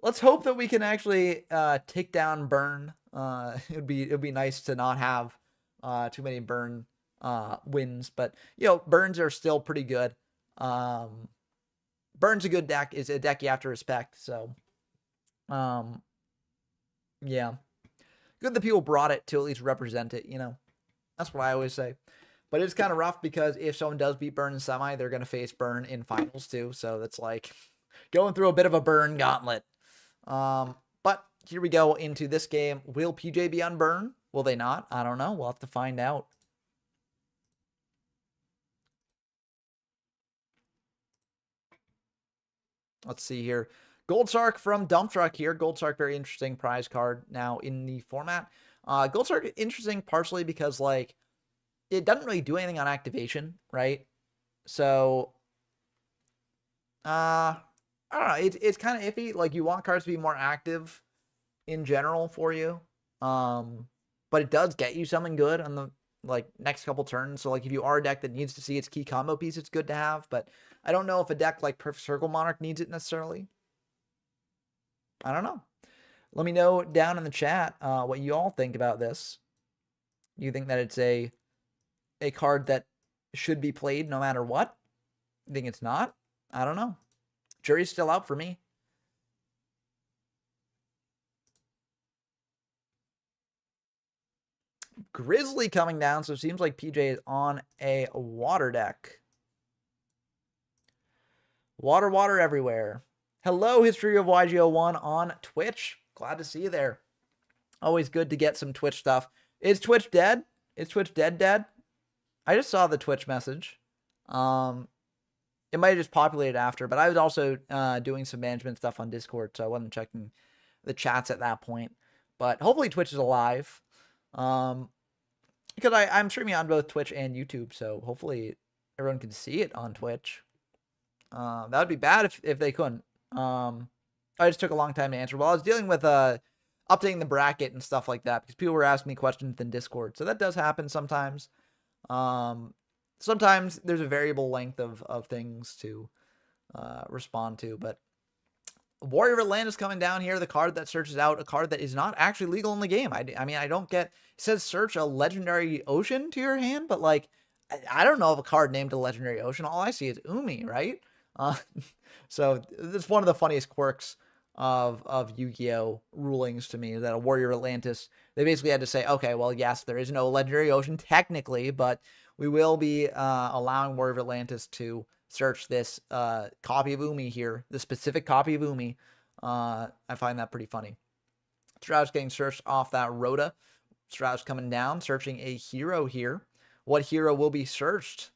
S1: Let's hope that we can actually take down Burn. It'd be nice to not have too many Burn wins, but you know, Burns are still pretty good. Burn's a good deck, is a deck you have to respect. So, yeah, good that people brought it to at least represent it. You know, that's what I always say. But it's kind of rough because if someone does beat Burn in semi, they're going to face Burn in finals too. So that's like going through a bit of a Burn gauntlet. But here we go into this game. Will PJ be on Burn? Will they not? I don't know. We'll have to find out. Let's see here. Gold Sark from Dump Truck here. Gold Sark, very interesting prize card now in the format. Gold Sark, interesting partially because, like, it doesn't really do anything on activation, right? So, I don't know. It's kind of iffy. Like, you want cards to be more active in general for you. But it does get you something good on the next couple turns. So like if you are a deck that needs to see its key combo piece, it's good to have. But I don't know if a deck like Perfect Circle Monarch needs it necessarily. I don't know. Let me know down in the chat what you all think about this. You think that it's a card that should be played no matter what? You think it's not? I don't know. Jury's still out for me. Grizzly coming down, so it seems like PJ is on a water deck. Water everywhere. Hello, History of YGO1 on Twitch. Glad to see you there. Always good to get some Twitch stuff. Is Twitch dead? Is Twitch dead? I just saw the Twitch message. It might have just populated after, but I was also doing some management stuff on Discord, so I wasn't checking the chats at that point. But hopefully Twitch is alive. Because I'm streaming on both Twitch and YouTube, so hopefully everyone can see it on Twitch. That would be bad if they couldn't. I just took a long time to answer. Well, I was dealing with updating the bracket and stuff like that because people were asking me questions in Discord. So that does happen sometimes. Sometimes there's a variable length of things to respond to, but Warrior of Atlantis coming down here, the card that searches out a card that is not actually legal in the game. I mean, I don't get, it says search a legendary ocean to your hand, but like, I don't know of a card named a legendary ocean. All I see is Umi, right? So it's one of the funniest quirks of Yu-Gi-Oh! Rulings to me, that a Warrior Atlantis, they basically had to say, okay, well, yes, there is no legendary ocean technically, but we will be allowing Warrior of Atlantis to search this copy of Umi here, the specific copy of Umi. I find that pretty funny. Strauss getting searched off that Rhoda. Strauss coming down, searching a hero here. What hero will be searched?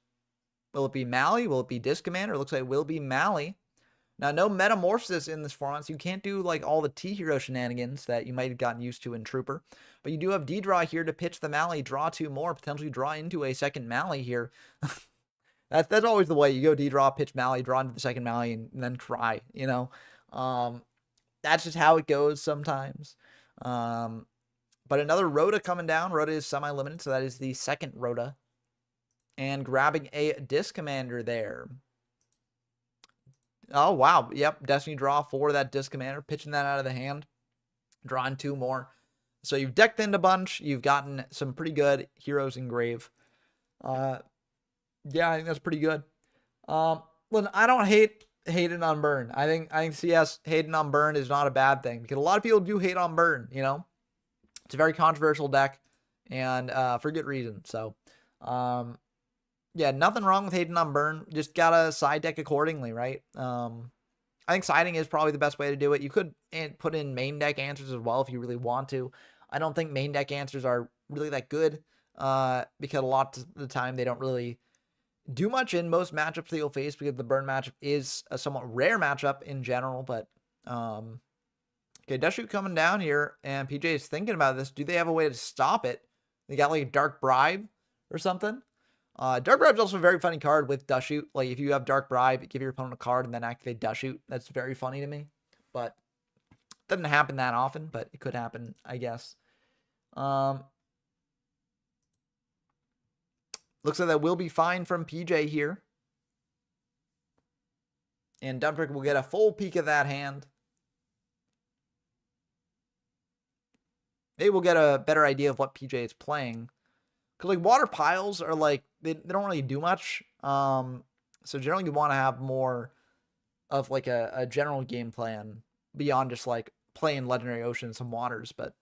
S1: Will it be Mally? Will it be Disc Commander? It looks like it will be Mally. Now, no Metamorphosis in this format, so you can't do like all the T-Hero shenanigans that you might have gotten used to in Trooper. But you do have D-Draw here to pitch the Mally, draw 2 more, potentially draw into a second Mally here. That's always the way. You go D-Draw, pitch Mally, draw into the second Mally, and then cry, you know? That's just how it goes sometimes. But another Rhoda coming down. Rhoda is semi-limited, so that is the second Rhoda. And grabbing a Disc Commander there. Oh, wow. Yep, Destiny draw for that Disc Commander. Pitching that out of the hand. Drawing 2 more. So you've decked in a bunch. You've gotten some pretty good heroes in grave. Yeah, I think that's pretty good. Listen, I don't hate it on Burn. I think CS hating on Burn is not a bad thing because a lot of people do hate on Burn, you know? It's a very controversial deck and for good reason. So, yeah, nothing wrong with hating on Burn. Just gotta side deck accordingly, right? I think siding is probably the best way to do it. You could put in main deck answers as well if you really want to. I don't think main deck answers are really that good because a lot of the time they don't really do much in most matchups that you'll face because the Burn matchup is a somewhat rare matchup in general. But okay, Dushoot coming down here, and PJ is thinking about this. Do they have a way to stop it? They got like a Dark Bribe or something. Dark Bribe is also a very funny card with Dushoot. Like if you have Dark Bribe, give your opponent a card and then activate Dushoot. That's very funny to me. But it doesn't happen that often, but it could happen, I guess. Looks like that will be fine from PJ here. And Dumtrick will get a full peek of that hand. Maybe we'll get a better idea of what PJ is playing. Because like water piles are like, they don't really do much. So generally you want to have more of like a general game plan beyond just like playing Legendary Ocean and some waters. But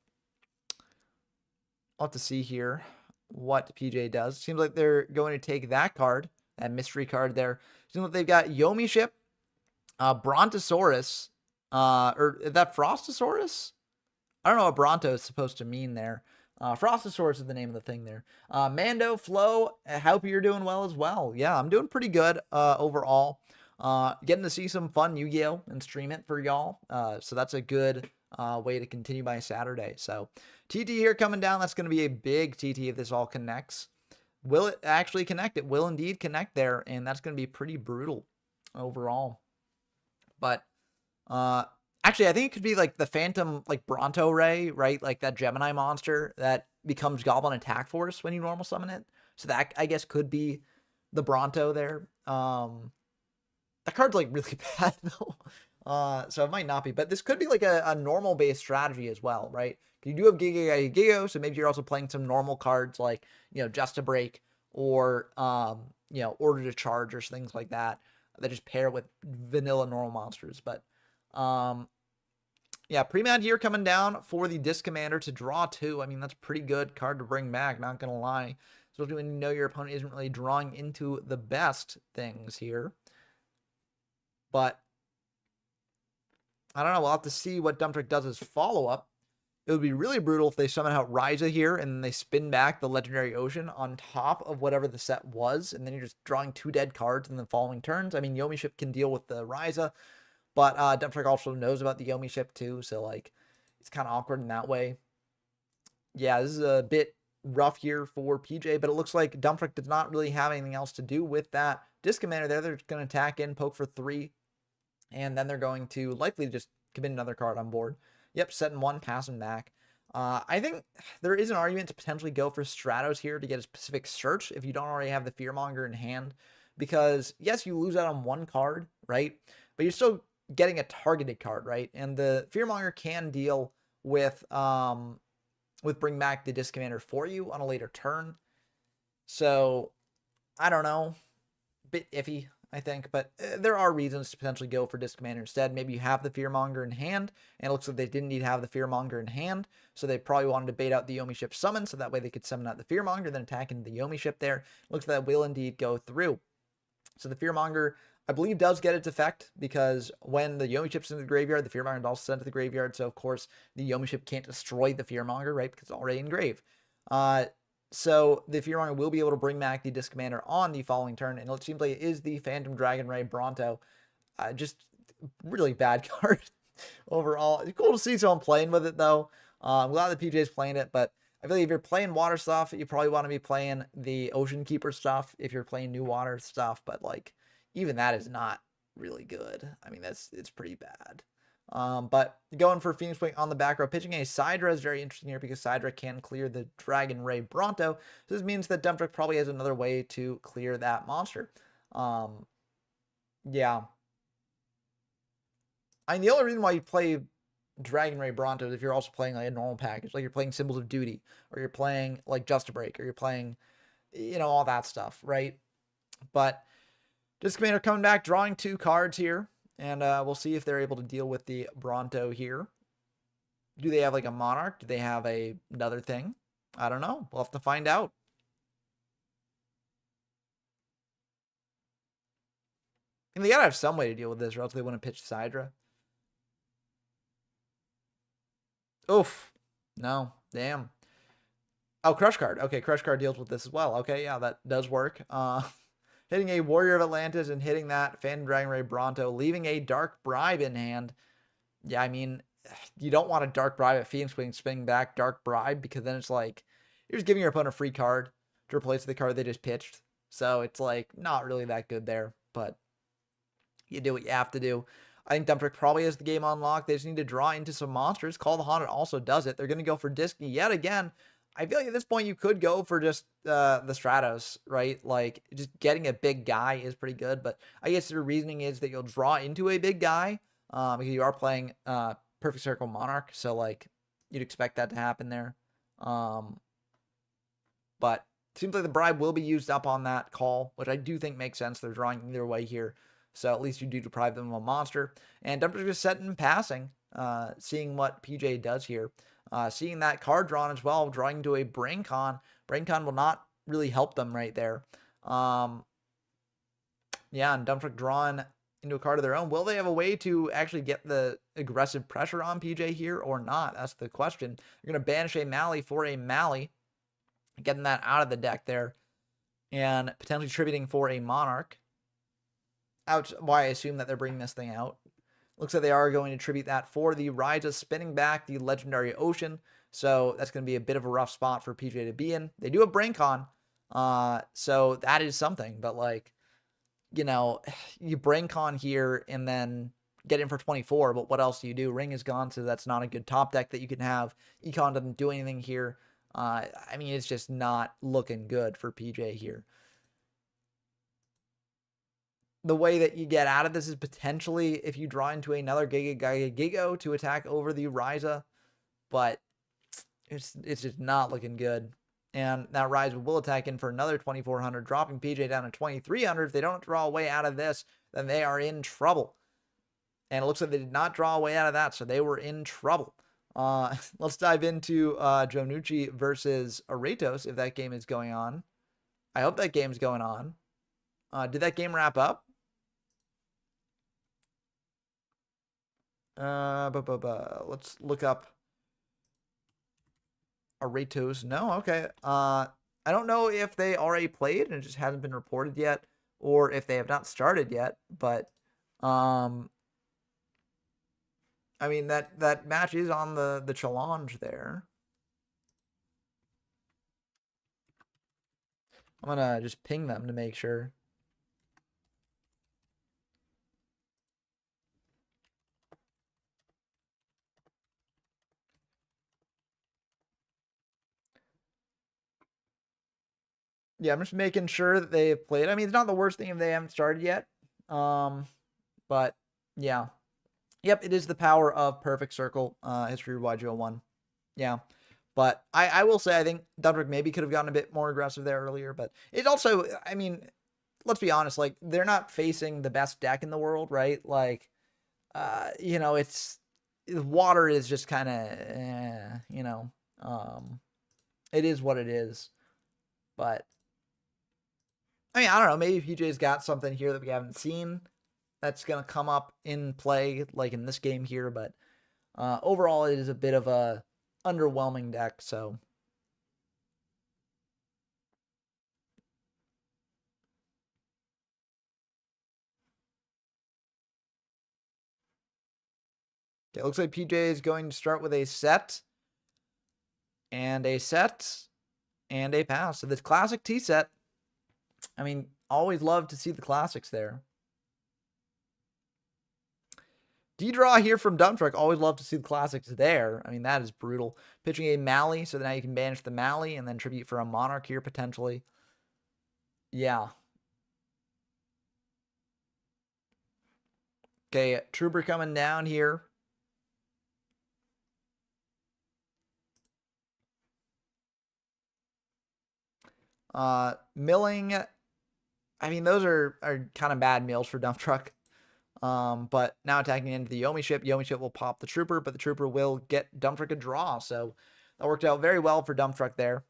S1: I'll have to see here what PJ does. Seems like they're going to take that card, that mystery card there. Seems like they've got Yomi Ship, Brontosaurus, or that Frostosaurus? I don't know what Bronto is supposed to mean there. Frostosaurus is the name of the thing there. Mando, Flo, I hope you're doing well as well. Yeah, I'm doing pretty good overall. Getting to see some fun Yu-Gi-Oh! And stream it for y'all. So that's a good way to continue my Saturday. So TT here coming down. That's going to be a big TT if this all connects. Will it actually connect? It will indeed connect there, and that's going to be pretty brutal overall. But actually, I think it could be like the Phantom, like Bronto Ray, right? Like that Gemini monster that becomes Goblin Attack Force when you normal summon it. So that, I guess, could be the Bronto there. That card's like really bad though. So it might not be, but this could be like a normal based strategy as well, right? You do have Giga, so maybe you're also playing some normal cards like, Just to Break or, Order to Charge or things like that just pair with vanilla normal monsters. But, yeah, pre-mat here coming down for the Disc Commander to draw 2. I mean, that's a pretty good card to bring back, not going to lie. Especially when you know your opponent isn't really drawing into the best things here. But I don't know. We'll have to see what Dump Truck does as follow-up. It would be really brutal if they summon out Ryza here and they spin back the Legendary Ocean on top of whatever the set was, and then you're just drawing 2 dead cards in the following turns. I mean, Yomi Ship can deal with the Ryza, but Dump Truck also knows about the Yomi Ship too, so like it's kind of awkward in that way. Yeah, this is a bit rough here for PJ, but it looks like Dump Truck does not really have anything else to do with that Disc Commander there. They're going to attack in, poke for 3, and then they're going to likely just commit another card on board. Yep, setting 1, passing back. I think there is an argument to potentially go for Stratos here to get a specific search if you don't already have the Fearmonger in hand. Because, yes, you lose out on 1 card, right? But you're still getting a targeted card, right? And the Fearmonger can deal with bring back the Disc Commander for you on a later turn. So, I don't know. Bit iffy, I think, but there are reasons to potentially go for Disc Commander instead. Maybe you have the Fearmonger in hand, and it looks like they didn't need to have the Fearmonger in hand, so they probably wanted to bait out the Yomi Ship summon, so that way they could summon out the Fearmonger, then attack into the Yomi Ship there. It looks like that will indeed go through. So the Fearmonger, I believe, does get its effect, because when the Yomi Ship's into the graveyard, the Fearmonger is also sent to the graveyard, so of course the Yomi Ship can't destroy the Fearmonger, right, because it's already in grave. So the Fearmonger will be able to bring back the Disc Commander on the following turn, and it seems like it is the Phantom Dragon Ray Bronto. Just really bad card overall. It's cool to see someone playing with it, though. I'm glad that PJ's playing it, but I feel like if you're playing water stuff, you probably want to be playing the Ocean Keeper stuff if you're playing new water stuff, but like even that is not really good. I mean, it's pretty bad. But going for Phoenix Wing on the back row, pitching a Sidra is very interesting here because Sidra can clear the Dragon Ray Bronto. So this means that Dump Truck probably has another way to clear that monster. Yeah. I mean, the only reason why you play Dragon Ray Bronto is if you're also playing like a normal package, like you're playing Symbols of Duty, or you're playing like Just a Break, or you're playing, all that stuff, right? But Disc Commander coming back, drawing 2 cards here. And we'll see if they're able to deal with the Bronto here. Do they have like a Monarch? Do they have another thing? I don't know. We'll have to find out. And they gotta have some way to deal with this, or else they wouldn't pitch Sidra. Oof. No. Damn. Oh, Crush Card. Okay, Crush Card deals with this as well. Okay, yeah, that does work. Hitting a Warrior of Atlantis and hitting that Phantom Dragon Ray Bronto, leaving a Dark Bribe in hand. Yeah, I mean, you don't want a Dark Bribe at Phoenix Wing spinning back Dark Bribe, because then it's like you're just giving your opponent a free card to replace the card they just pitched. So it's like not really that good there, but you do what you have to do. I think Dump Truck probably has the game on lock. They just need to draw into some monsters. Call the Haunted also does it. They're going to go for Disc yet again. I feel like at this point you could go for just the Stratos, right? Like just getting a big guy is pretty good, but I guess the reasoning is that you'll draw into a big guy because you are playing Perfect Circle Monarch, so like you'd expect that to happen there. But it seems like the bribe will be used up on that call, which I do think makes sense. They're drawing either way here, so at least you do deprive them of a monster. And Dump Truck just set in passing, seeing what PJ does here. Seeing that card drawn as well, drawing to a Braincon. Braincon will not really help them right there. Yeah, and Dumptruck drawn into a card of their own. Will they have a way to actually get the aggressive pressure on PJ here or not? That's the question. You're going to banish a Mally for a Mally, getting that out of the deck there, and potentially tributing for a Monarch. Out. Why I assume that they're bringing this thing out. Looks like they are going to tribute that for the Ryza, spinning back the Legendary Ocean. So that's going to be a bit of a rough spot for PJ to be in. They do have Braincon, so that is something. But like, you know, you Braincon here and then get in for 24. But what else do you do? Ring is gone, so that's not a good top deck that you can have. Econ doesn't do anything here. I mean, it's just not looking good for PJ here. The way that you get out of this is potentially if you draw into another Giga to attack over the Ryza, but it's just not looking good. And that Ryza will attack in for another 2,400, dropping PJ down to 2,300. If they don't draw a way out of this, then they are in trouble. And it looks like they did not draw a way out of that, so they were in trouble. Let's dive into Jonucci versus Aretos, if that game is going on. I hope that game's going on. Did that game wrap up? Let's look up Aretos. No, okay. I don't know if they already played and it just hasn't been reported yet, or if they have not started yet. But I mean that match is on the challenge there. I'm gonna just ping them to make sure. Yeah, I'm just making sure that they've played. I mean, it's not the worst thing if they haven't started yet. But yeah. Yep, it is the power of Perfect Circle, History of YG01. Yeah. But I will say, I think Dumptruck maybe could have gotten a bit more aggressive there earlier. But it also, I mean, let's be honest, like, they're not facing the best deck in the world, right? Like, you know, water is just kind of, you know, it is what it is. But I mean, I don't know. Maybe PJ's got something here that we haven't seen that's going to come up in play, like in this game here. But overall, it is a bit of a underwhelming deck. So it looks like PJ is going to start with a set and a set and a pass. So this classic T set. I mean, always love to see the classics there. D-draw here from Dumptruck. Always love to see the classics there. I mean, that is brutal. Pitching a Mally, so now you can banish the Mally and then tribute for a Monarch here potentially. Yeah. Okay, Trooper coming down here. Milling. I mean, those are kind of bad mills for Dumptruck. But now attacking into the Yomi ship. Yomi ship will pop the Trooper, but the Trooper will get Dumptruck a draw. So that worked out very well for Dumptruck there.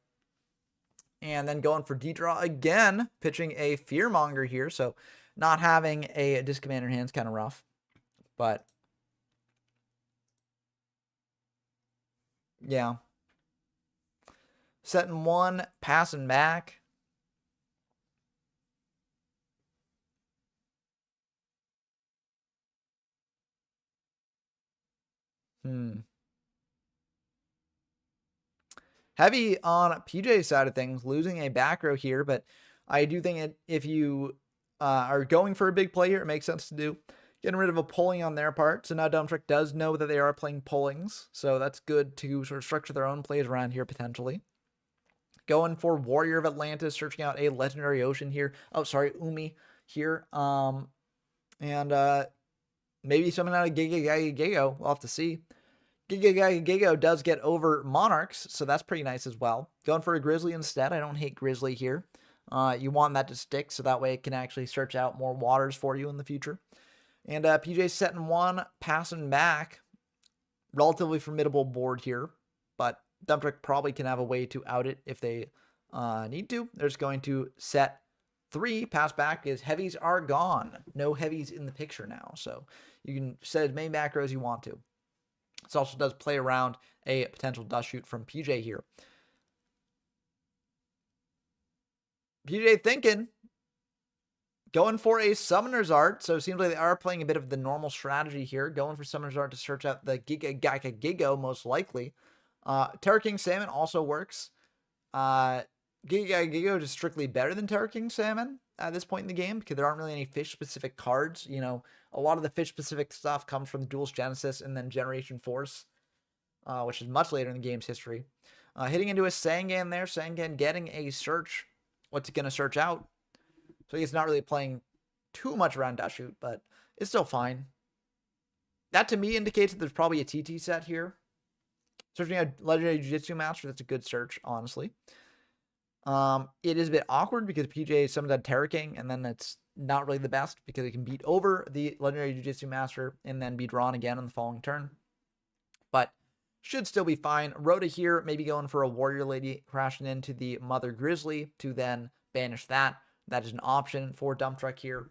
S1: And then going for D-draw again, pitching a Fearmonger here. So not having a Disc Commander in hand is kind of rough. But yeah. Setting one, passing back. Heavy on PJ's side of things, losing a back row here, but I do think if you are going for a big play here, it makes sense to do. Getting rid of a pulling on their part. So now Dumptruck does know that they are playing pullings. So that's good to sort of structure their own plays around here potentially. Going for Warrior of Atlantis, searching out a Legendary Ocean here. Oh, sorry, Umi here. And maybe something out of Giga. We'll have to see. Giga does get over Monarchs, so that's pretty nice as well. Going for a Grizzly instead. I don't hate Grizzly here. You want that to stick, so that way it can actually search out more waters for you in the future. And PJ setting one, passing back. Relatively formidable board here. but Dump Truck probably can have a way to out it if they need to. They're just going to set 3, pass back, because heavies are gone. No heavies in the picture now, so you can set as many macros as you want to. This also does play around a potential dust shoot from PJ here. PJ thinking, going for a Summoner's Art, so it seems like they are playing a bit of the normal strategy here, going for Summoner's Art to search out the Giga Gaka Gigo, most likely. Terror King Salmon also works. Giga Gaka Gigo is strictly better than Terror King Salmon at this point in the game, because there aren't really any fish-specific cards. You know, a lot of the fish-specific stuff comes from Duel's Genesis and then Generation Force, which is much later in the game's history. Hitting into a Sangan there, Sangan getting a search. What's it going to search out? So he's not really playing too much around Dash Shoot, but it's still fine. That to me indicates that there's probably a TT set here. Searching a Legendary Jiu-Jitsu Master, that's a good search, honestly. It is a bit awkward because PJ summons on Terror King, and then it's not really the best because it can beat over the Legendary Jiu-Jitsu Master and then be drawn again on the following turn. But should still be fine. Rhoda here, maybe going for a Warrior Lady, crashing into the Mother Grizzly to then banish that. That is an option for Dump Truck here.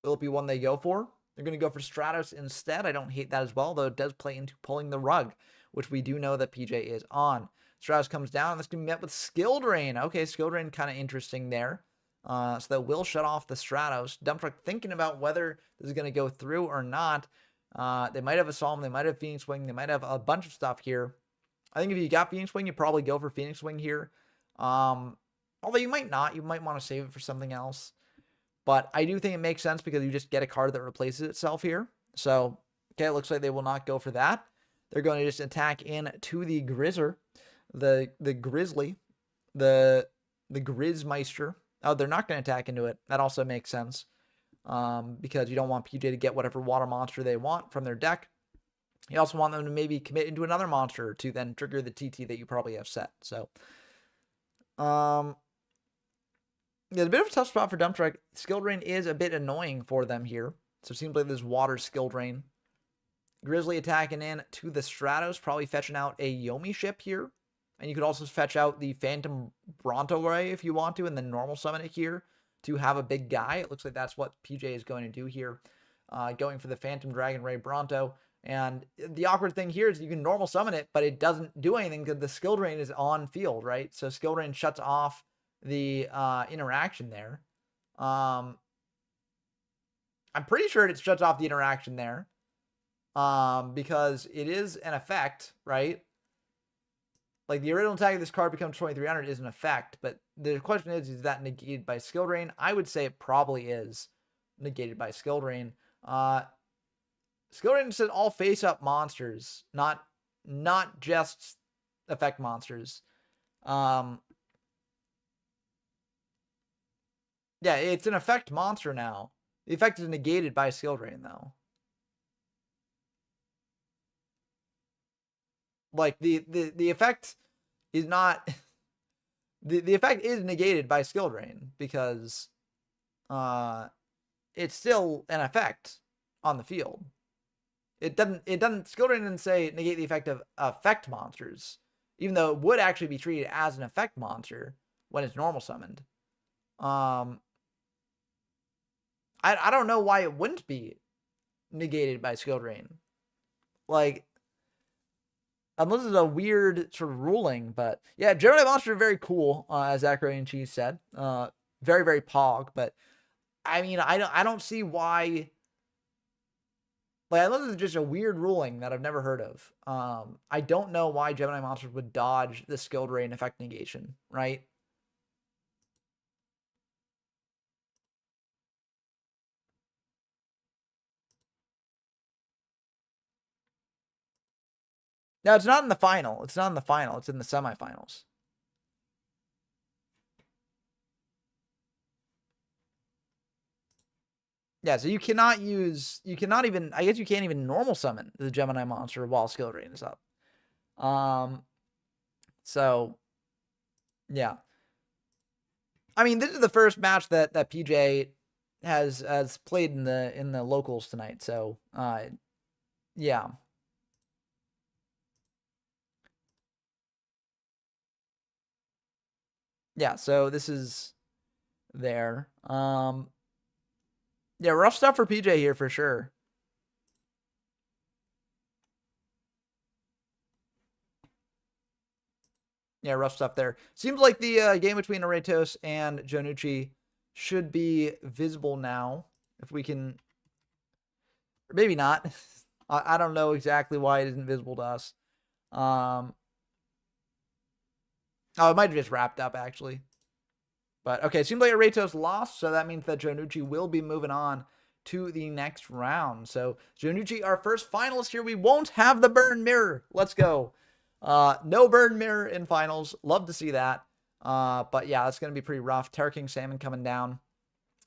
S1: Will it be one they go for? They're going to go for Stratos instead. I don't hate that as well, though it does play into pulling the rug, which we do know that PJ is on. Stratos comes down. That's going to be met with Skill Drain. Okay, Skill Drain kind of interesting there. So that will shut off the Stratos. Dump Truck thinking about whether this is going to go through or not. They might have a Psalm. They might have Phoenix Wing. They might have a bunch of stuff here. I think if you got Phoenix Wing, you probably go for Phoenix Wing here. Although you might not. You might want to save it for something else. But I do think it makes sense because you just get a card that replaces itself here. So, okay, it looks like they will not go for that. They're going to just attack in to the Grizzer, the Grizzly, the Grizzmeister. Oh, they're not going to attack into it. That also makes sense. Because you don't want PJ to get whatever water monster they want from their deck. You also want them to maybe commit into another monster to then trigger the TT that you probably have set. So, yeah, a bit of a tough spot for Dump Truck. Skill Drain is a bit annoying for them here. So it seems like this water Skill Drain. Grizzly attacking in to the Stratos, probably fetching out a Yomi ship here. And you could also fetch out the Phantom Bronto Ray if you want to, and then normal summon it here to have a big guy. It looks like that's what PJ is going to do here. Going for the Phantom Dragon Ray Bronto. And the awkward thing here is you can normal summon it, but it doesn't do anything because the Skill Drain is on field, right? So Skill Drain shuts off the interaction there. I'm pretty sure it shuts off the interaction there. Because it is an effect, right? Like the original attack of this card becomes 2300 is an effect, but the question is that negated by Skill Drain? I would say it probably is negated by Skill Drain. Skill Drain said all face-up monsters, not just effect monsters. Yeah, it's an effect monster now. The effect is negated by Skill Drain, though. Like the effect is not the effect is negated by Skill Drain because it's still an effect on the field. It doesn't Skill Drain didn't say negate the effect of effect monsters, even though it would actually be treated as an effect monster when it's normal summoned. I don't know why it wouldn't be negated by Skill Drain. Like, unless it's a weird sort of ruling, but yeah, Gemini Monster are very cool, as Zachary and Cheese said. Very, very pog, but I mean, I don't see why, like, unless it's just a weird ruling that I've never heard of. I don't know why Gemini Monsters would dodge the Skill Drain effect negation, right? No, it's not in the final. It's not in the final. It's in the semifinals. Yeah, so you cannot even, I guess you can't even normal summon the Gemini monster while Skill Drain is up. So, yeah. I mean, this is the first match that PJ has played in the locals tonight. So, yeah. Yeah, so this is there. Yeah, rough stuff for PJ here for sure. Yeah, rough stuff there. Seems like the game between Aretos and Jonucci should be visible now. If we can, or maybe not. I don't know exactly why it isn't visible to us. Um, oh, it might have just wrapped up actually. But okay, it seems like Aretos lost, so that means that Jonucci will be moving on to the next round. So Jonucci, our first finalist here. We won't have the burn mirror. Let's go. No burn mirror in finals. Love to see that. But yeah, that's gonna be pretty rough. Terra King Salmon coming down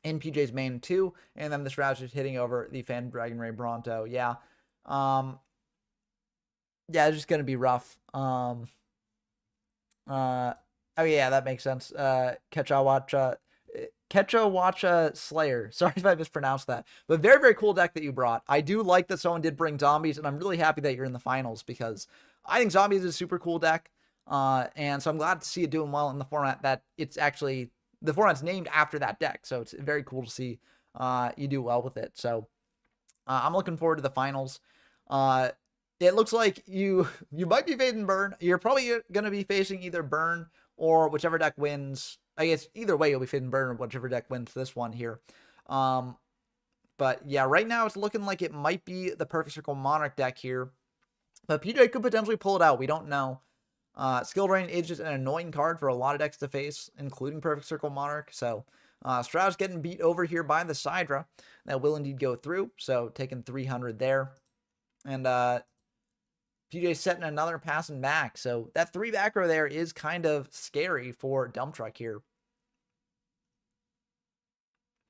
S1: in PJ's main two, and then this Roush is hitting over the Fan Dragon Ray Bronto. Yeah. Yeah, it's just gonna be rough. Oh yeah, that makes sense. Ketchawacha Slayer. Sorry if I mispronounced that. But very, very cool deck that you brought. I do like that someone did bring zombies, and I'm really happy that you're in the finals because I think zombies is a super cool deck. And so I'm glad to see it doing well in the format that it's actually the format's named after that deck. So it's very cool to see you do well with it. So I'm looking forward to the finals. Uh, it looks like you might be facing Burn. You're probably going to be facing either Burn or whichever deck wins. I guess either way you'll be facing Burn or whichever deck wins this one here. Um, but yeah, right now it's looking like it might be the Perfect Circle Monarch deck here. But PJ could potentially pull it out. We don't know. Skill Drain is just an annoying card for a lot of decks to face, including Perfect Circle Monarch. So Stroud's getting beat over here by the Sidra. That will indeed go through. So taking 300 there. And PJ setting another passing back. So that 3 back row there is kind of scary for Dump Truck here.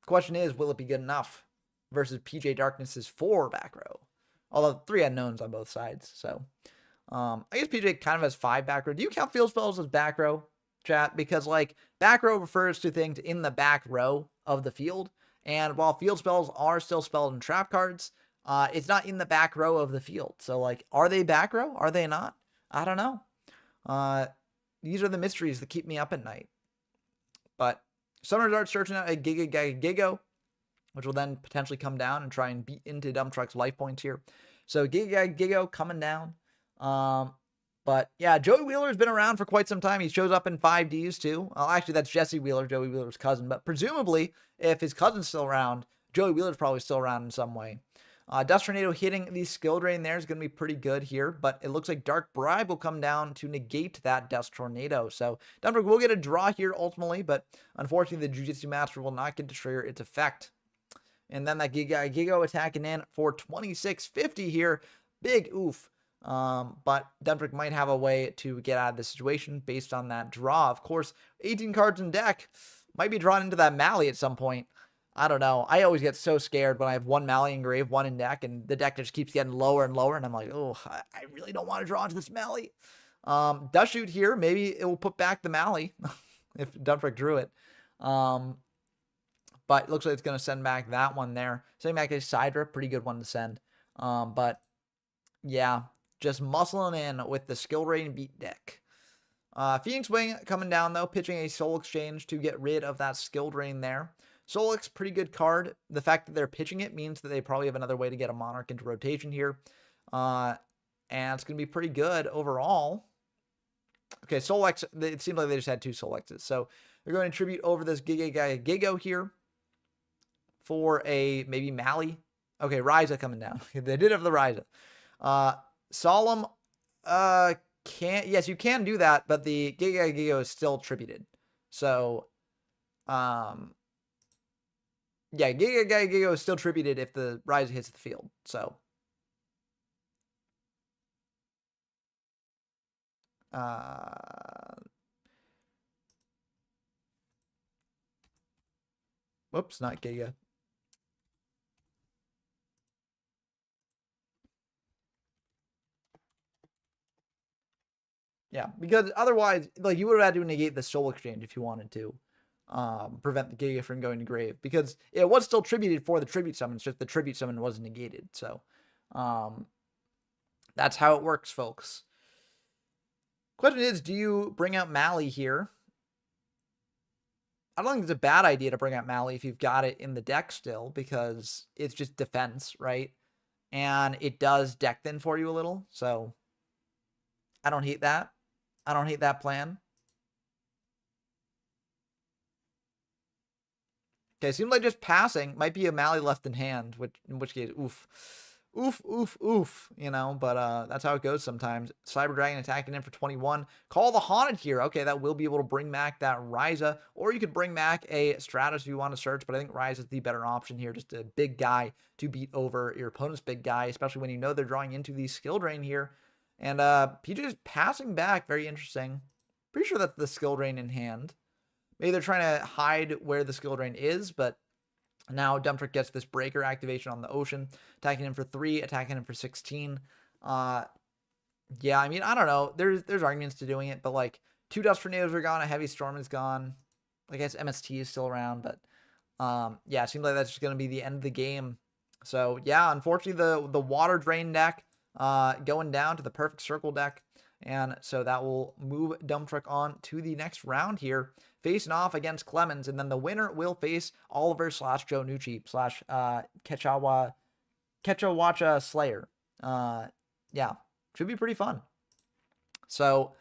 S1: Question is, will it be good enough versus PJ Darkness's 4 back row? Although 3 unknowns on both sides. So I guess PJ kind of has 5 back row. Do you count field spells as back row, chat? Because like back row refers to things in the back row of the field. And while field spells are still spelled in trap cards, it's not in the back row of the field. So like, are they back row? Are they not? I don't know. These are the mysteries that keep me up at night. But Summoners are searching out a Gigo, which will then potentially come down and try and beat into Dump Truck's life points here. So Gigo coming down. But yeah, Joey Wheeler's been around for quite some time. He shows up in 5Ds too. Well, actually, that's Jesse Wheeler, Joey Wheeler's cousin. But presumably, if his cousin's still around, Joey Wheeler's probably still around in some way. Dust Tornado hitting the skill drain there is going to be pretty good here, but it looks like Dark Bribe will come down to negate that Dust Tornado. So Dumbrook will get a draw here ultimately, but unfortunately the Jiu-Jitsu Master will not get to trigger its effect. And then that Gigo attacking in for 2650 here. Big oof. But Dumbrook might have a way to get out of this situation based on that draw. Of course, 18 cards in deck. Might be drawn into that Mally at some point. I don't know. I always get so scared when I have 1 Mally engraved, 1 in deck, and the deck just keeps getting lower and lower, and I'm like, oh, I really don't want to draw into this Mally. Dust Shoot here, maybe it will put back the Mally if Dunfrick drew it. But it looks like it's going to send back that one there. Sending back a Sidra, pretty good one to send. But yeah, just muscling in with the skill rating beat deck. Phoenix Wing coming down though, pitching a Soul Exchange to get rid of that skill drain there. Solix, pretty good card. The fact that they're pitching it means that they probably have another way to get a Monarch into rotation here. And it's going to be pretty good overall. Okay, Solex, it seems like they just had 2 Solexes. So they're going to tribute over this Gigo here for a maybe Mally. Okay, Ryza coming down. They did have the Ryza. Solemn, yes, you can do that, but the Gigo is still tributed. So, yeah, Gigo is still tributed if the Ryza hits the field. So, whoops, not Giga. Yeah, because otherwise, like, you would have had to negate the Soul Exchange if you wanted to prevent the Giga from going to grave, because it was still tributed for the tribute summon. It's just the tribute summon wasn't negated. So, that's how it works, folks. Question is, do you bring out Mally here? I don't think it's a bad idea to bring out Mally if you've got it in the deck still, because it's just defense, right? And it does deck thin for you a little, so I don't hate that. I don't hate that plan. Okay, seems like just passing might be a Mally left in hand, in which case, oof. Oof, oof, oof, but that's how it goes sometimes. Cyber Dragon attacking in for 21. Call the Haunted here. Okay, that will be able to bring back that Ryza, or you could bring back a Stratos if you want to search, but I think Ryza is the better option here. Just a big guy to beat over your opponent's big guy, especially when you know they're drawing into the skill drain here. And PJ is passing back. Very interesting. Pretty sure that's the skill drain in hand. Maybe they're trying to hide where the skill drain is, but now Dumptrick gets this breaker activation on the Ocean, attacking him for 3, attacking him for 16. Yeah, I mean, I don't know. There's arguments to doing it, but like 2 Dust Tornadoes are gone, a Heavy Storm is gone. I guess MST is still around, but yeah, it seems like that's just going to be the end of the game. So yeah, unfortunately the Water Drain deck going down to the Perfect Circle deck. And so that will move Dumptrick on to the next round here, facing off against Clemens. And then the winner will face Oliver / Joe Nucci / Ketchawacha Slayer. Yeah, should be pretty fun. So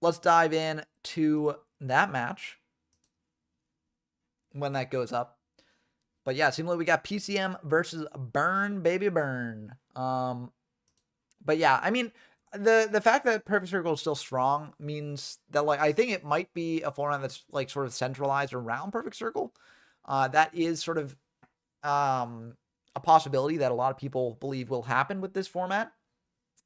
S1: let's dive in to that match when that goes up. But yeah, it seems like we got PCM versus Burn, baby Burn. But yeah, I mean, the fact that Perfect Circle is still strong means that, like, I think it might be a format that's like sort of centralized around Perfect Circle. That is sort of a possibility that a lot of people believe will happen with this format.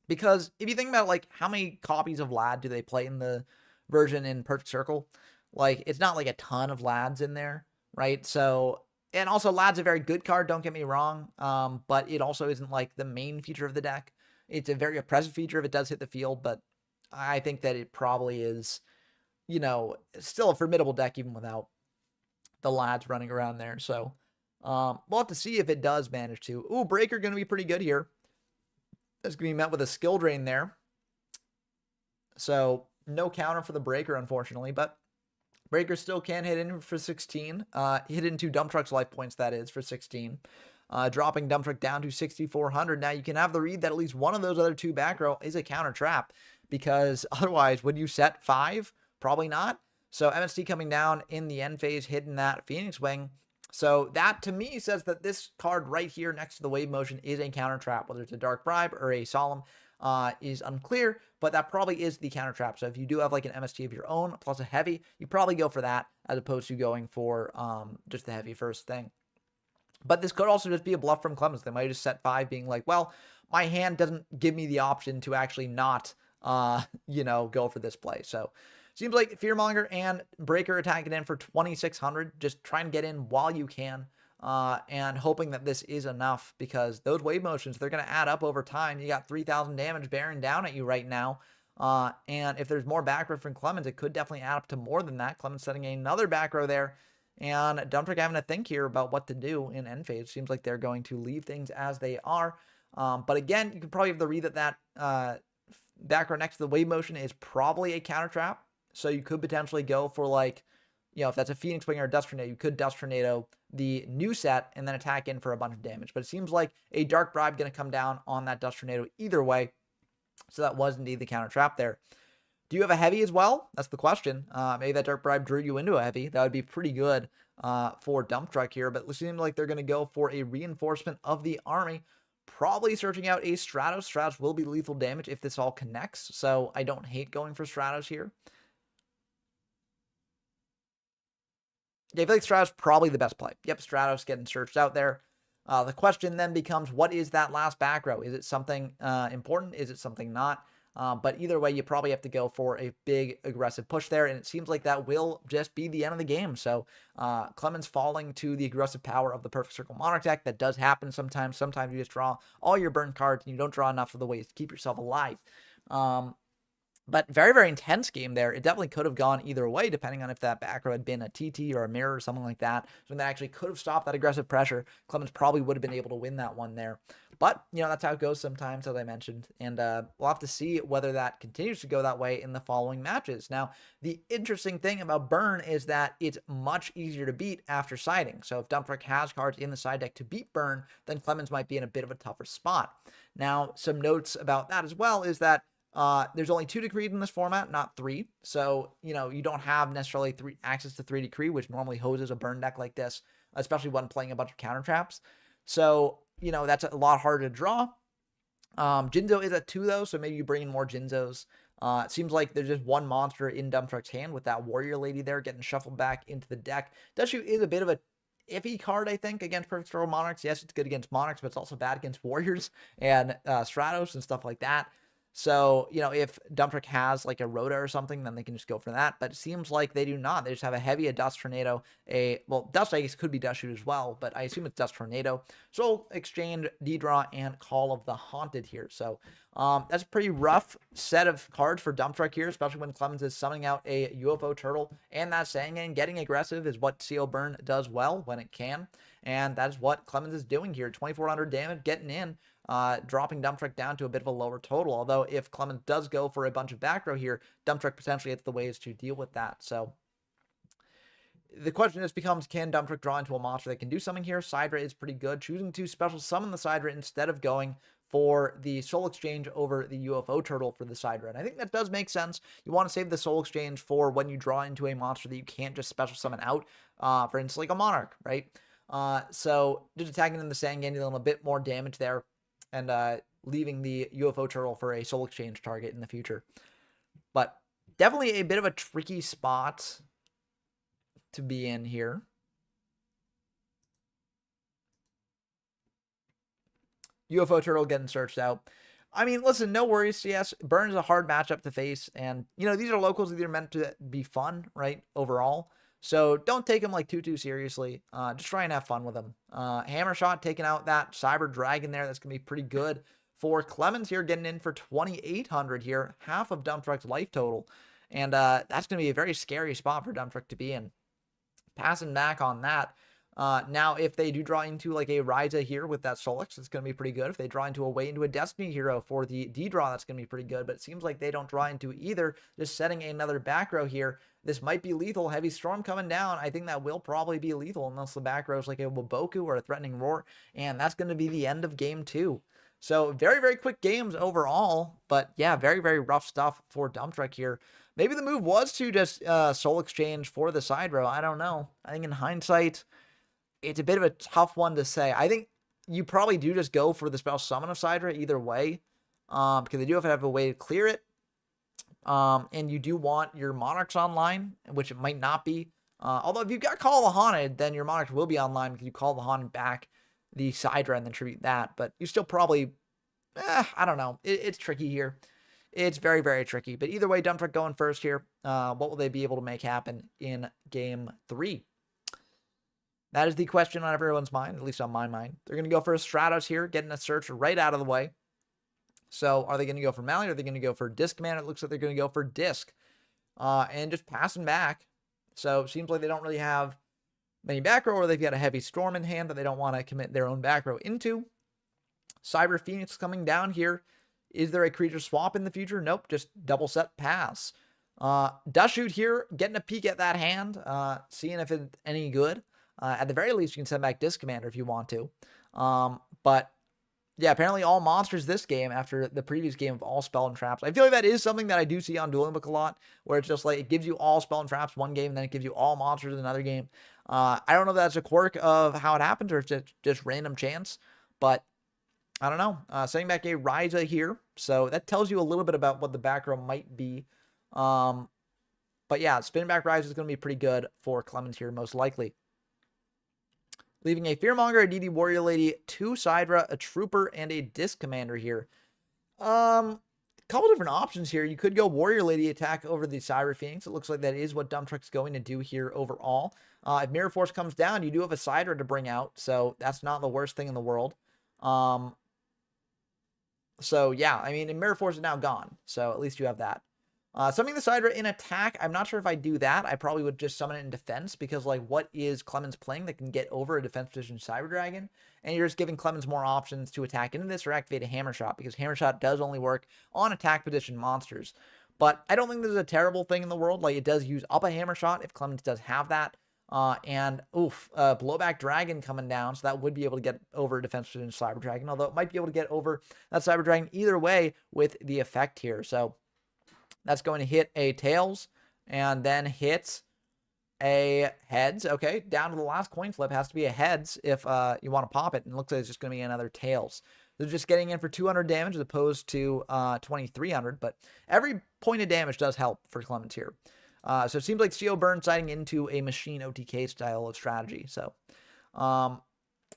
S1: Because if you think about, like, how many copies of Lad do they play in the version in Perfect Circle? Like, it's not like a ton of Lads in there, right? So, and also Lad's a very good card, don't get me wrong. But it also isn't like the main feature of the deck. It's a very oppressive feature if it does hit the field, but I think that it probably is, still a formidable deck even without the Lads running around there. So we'll have to see if it does manage to. Ooh, Breaker going to be pretty good here. That's going to be met with a skill drain there. So no counter for the Breaker, unfortunately, but Breaker still can hit in for 16. Hit into Dumptruck's life points, that is, for 16. Dropping Dumptruck down to 6,400. Now you can have the read that at least one of those other 2 back row is a counter trap, because otherwise, would you set 5? Probably not. So MST coming down in the end phase, hitting that Phoenix Wing. So that to me says that this card right here next to the Wave Motion is a counter trap. Whether it's a Dark Bribe or a Solemn is unclear, but that probably is the counter trap. So if you do have like an MST of your own plus a heavy, you probably go for that as opposed to going for just the heavy first thing. But this could also just be a bluff from Clemens. They might just set 5 being like, well, my hand doesn't give me the option to actually not, go for this play. So seems like Fearmonger and Breaker attacking in for 2,600. Just trying to get in while you can and hoping that this is enough, because those wave motions, they're going to add up over time. You got 3,000 damage bearing down at you right now. And if there's more back row from Clemens, it could definitely add up to more than that. Clemens setting another back row there. And Dumptrick having to think here about what to do in end phase. Seems like they're going to leave things as they are. But again, you can probably have the read that back row next to the wave motion is probably a counter trap. So you could potentially go for, like, if that's a Phoenix Wing or a Dust Tornado, you could Dust Tornado the new set and then attack in for a bunch of damage. But it seems like a Dark Bribe going to come down on that Dust Tornado either way. So that was indeed the counter trap there. Do you have a heavy as well? That's the question. Maybe that Dark Bribe drew you into a heavy. That would be pretty good for Dumptruck here. But it seems like they're going to go for a reinforcement of the army. Probably searching out a Stratos. Stratos will be lethal damage if this all connects. So I don't hate going for Stratos here. Yeah, I feel like Stratos probably the best play. Yep, Stratos getting searched out there. The question then becomes, what is that last back row? Is it something important? Is it something not? But either way, you probably have to go for a big aggressive push there, and it seems like that will just be the end of the game. So Clemens falling to the aggressive power of the Perfect Circle Monarch deck. That does happen sometimes. Sometimes you just draw all your burn cards and you don't draw enough of the ways to keep yourself alive. But very, very intense game there. It definitely could have gone either way, depending on if that back row had been a TT or a mirror or something like that. Something that actually could have stopped that aggressive pressure. Clemens probably would have been able to win that one there. But, that's how it goes sometimes, as I mentioned. And we'll have to see whether that continues to go that way in the following matches. Now, the interesting thing about Burn is that it's much easier to beat after siding. So if Dump Truck has cards in the side deck to beat Burn, then Clemens might be in a bit of a tougher spot. Now, some notes about that as well is that there's only 2 decrees in this format, not 3. So, you don't have necessarily access to 3 decree, which normally hoses a burn deck like this, especially when playing a bunch of counter traps. So, that's a lot harder to draw. Jinzo is at 2 though, so maybe you bring in more Jinzos. It seems like there's just one monster in Dump Truck's hand with that warrior lady there getting shuffled back into the deck. Dashu is a bit of a iffy card, I think, against Perfect Storm Monarchs. Yes, it's good against Monarchs, but it's also bad against Warriors and Stratos and stuff like that. So, if Dump Truck has like a Rhoda or something, then they can just go for that. But it seems like they do not. They just have a heavy, a Dust Tornado, Dust, I guess, could be Dust Shoot as well, but I assume it's Dust Tornado. Soul Exchange, D-Draw, and Call of the Haunted here. So, that's a pretty rough set of cards for Dump Truck here, especially when Clemens is summoning out a UFO Turtle. And that Sangan getting aggressive is what CO Burn does well when it can. And that is what Clemens is doing here. 2,400 damage getting in. Dropping Dump Truck down to a bit of a lower total. Although if Clemens does go for a bunch of back row here, Dump Truck potentially has the ways to deal with that. So the question just becomes, can Dump Truck draw into a monster that can do something here? Sidra is pretty good. Choosing to special summon the Sidra instead of going for the Soul Exchange over the UFO Turtle for the Sidra. And I think that does make sense. You want to save the Soul Exchange for when you draw into a monster that you can't just special summon out. For instance, like a Monarch, right? So just attacking in the Sangan, dealing a bit more damage there. And leaving the UFO Turtle for a Soul Exchange target in the future. But definitely a bit of a tricky spot to be in here. UFO Turtle getting searched out. I mean, listen, no worries. Yes, Burn is a hard matchup to face. And, these are locals that are meant to be fun, right, overall. So don't take them like too seriously. Just try and have fun with them. Hammer Shot taking out that Cyber Dragon there. That's going to be pretty good for Clemens here, getting in for 2,800 here, half of Dump Truck's life total. And that's going to be a very scary spot for Dump Truck to be in. Passing back on that. Now, if they do draw into like a Ryza here with that Solix, it's going to be pretty good. If they draw into a way into a Destiny hero for the D-draw, that's going to be pretty good. But it seems like they don't draw into either. Just setting another back row here. This might be lethal. Heavy Storm coming down. I think that will probably be lethal unless the back row is like a Waboku or a Threatening Roar. And that's going to be the end of game 2. So very, very quick games overall. But yeah, very, very rough stuff for Dump Truck here. Maybe the move was to just Soul Exchange for the side row. I don't know. I think in hindsight, it's a bit of a tough one to say. I think you probably do just go for the special summon of Sidra either way, because they do have a way to clear it. And you do want your Monarchs online, which it might not be. Although if you've got Call of the Haunted, then your Monarchs will be online because you call the Haunted back the Sidra and then tribute that. But you still probably, I don't know. It's tricky here. It's very, very tricky. But either way, Dump Truck going first here. What will they be able to make happen in game 3? That is the question on everyone's mind, at least on my mind. They're going to go for a Stratos here, getting a search right out of the way. So are they going to go for Mally? Or are they going to go for Disc Man? It looks like they're going to go for Disc. And just passing back. So it seems like they don't really have many back row, or they've got a Heavy Storm in hand that they don't want to commit their own back row into. Cyber Phoenix coming down here. Is there a creature swap in the future? Nope, just double set pass. Dust Shoot here, getting a peek at that hand, seeing if it's any good. At the very least, you can send back Disc Commander if you want to. But yeah, apparently all monsters this game after the previous game of all spell and traps. I feel like that is something that I do see on Dueling Book a lot, where it's just like it gives you all spell and traps one game, and then it gives you all monsters in another game. I don't know if that's a quirk of how it happens or if it's just random chance, but I don't know. Setting back a Ryza here, so that tells you a little bit about what the back row might be. But yeah, spinning back Ryza is going to be pretty good for Clemens here, most likely. Leaving a Fearmonger, a DD Warrior Lady, 2 Sidra, a Trooper, and a Disc Commander here. A couple different options here. You could go Warrior Lady attack over the Cyber Phoenix. It looks like that is what Dump Truck's going to do here overall. If Mirror Force comes down, you do have a Sidra to bring out, so that's not the worst thing in the world. So yeah, I mean, and Mirror Force is now gone, so at least you have that. Summoning the Sidra in attack, I'm not sure if I do that. I probably would just summon it in defense because, like, what is Clemens playing that can get over a defense position Cyber Dragon? And you're just giving Clemens more options to attack into this or activate a Hammer Shot because Hammer Shot does only work on attack position monsters. But I don't think this is a terrible thing in the world. Like, it does use up a Hammer Shot if Clemens does have that. Blowback Dragon coming down, so that would be able to get over defense position Cyber Dragon, although it might be able to get over that Cyber Dragon either way with the effect here. So that's going to hit a tails and then hits a heads. Okay, down to the last coin flip. Has to be a heads if you want to pop it. And it looks like it's just going to be another tails. They're just getting in for 200 damage as opposed to 2,300. But every point of damage does help for Clemens here. So it seems like CO Burn siding into a machine OTK style of strategy. So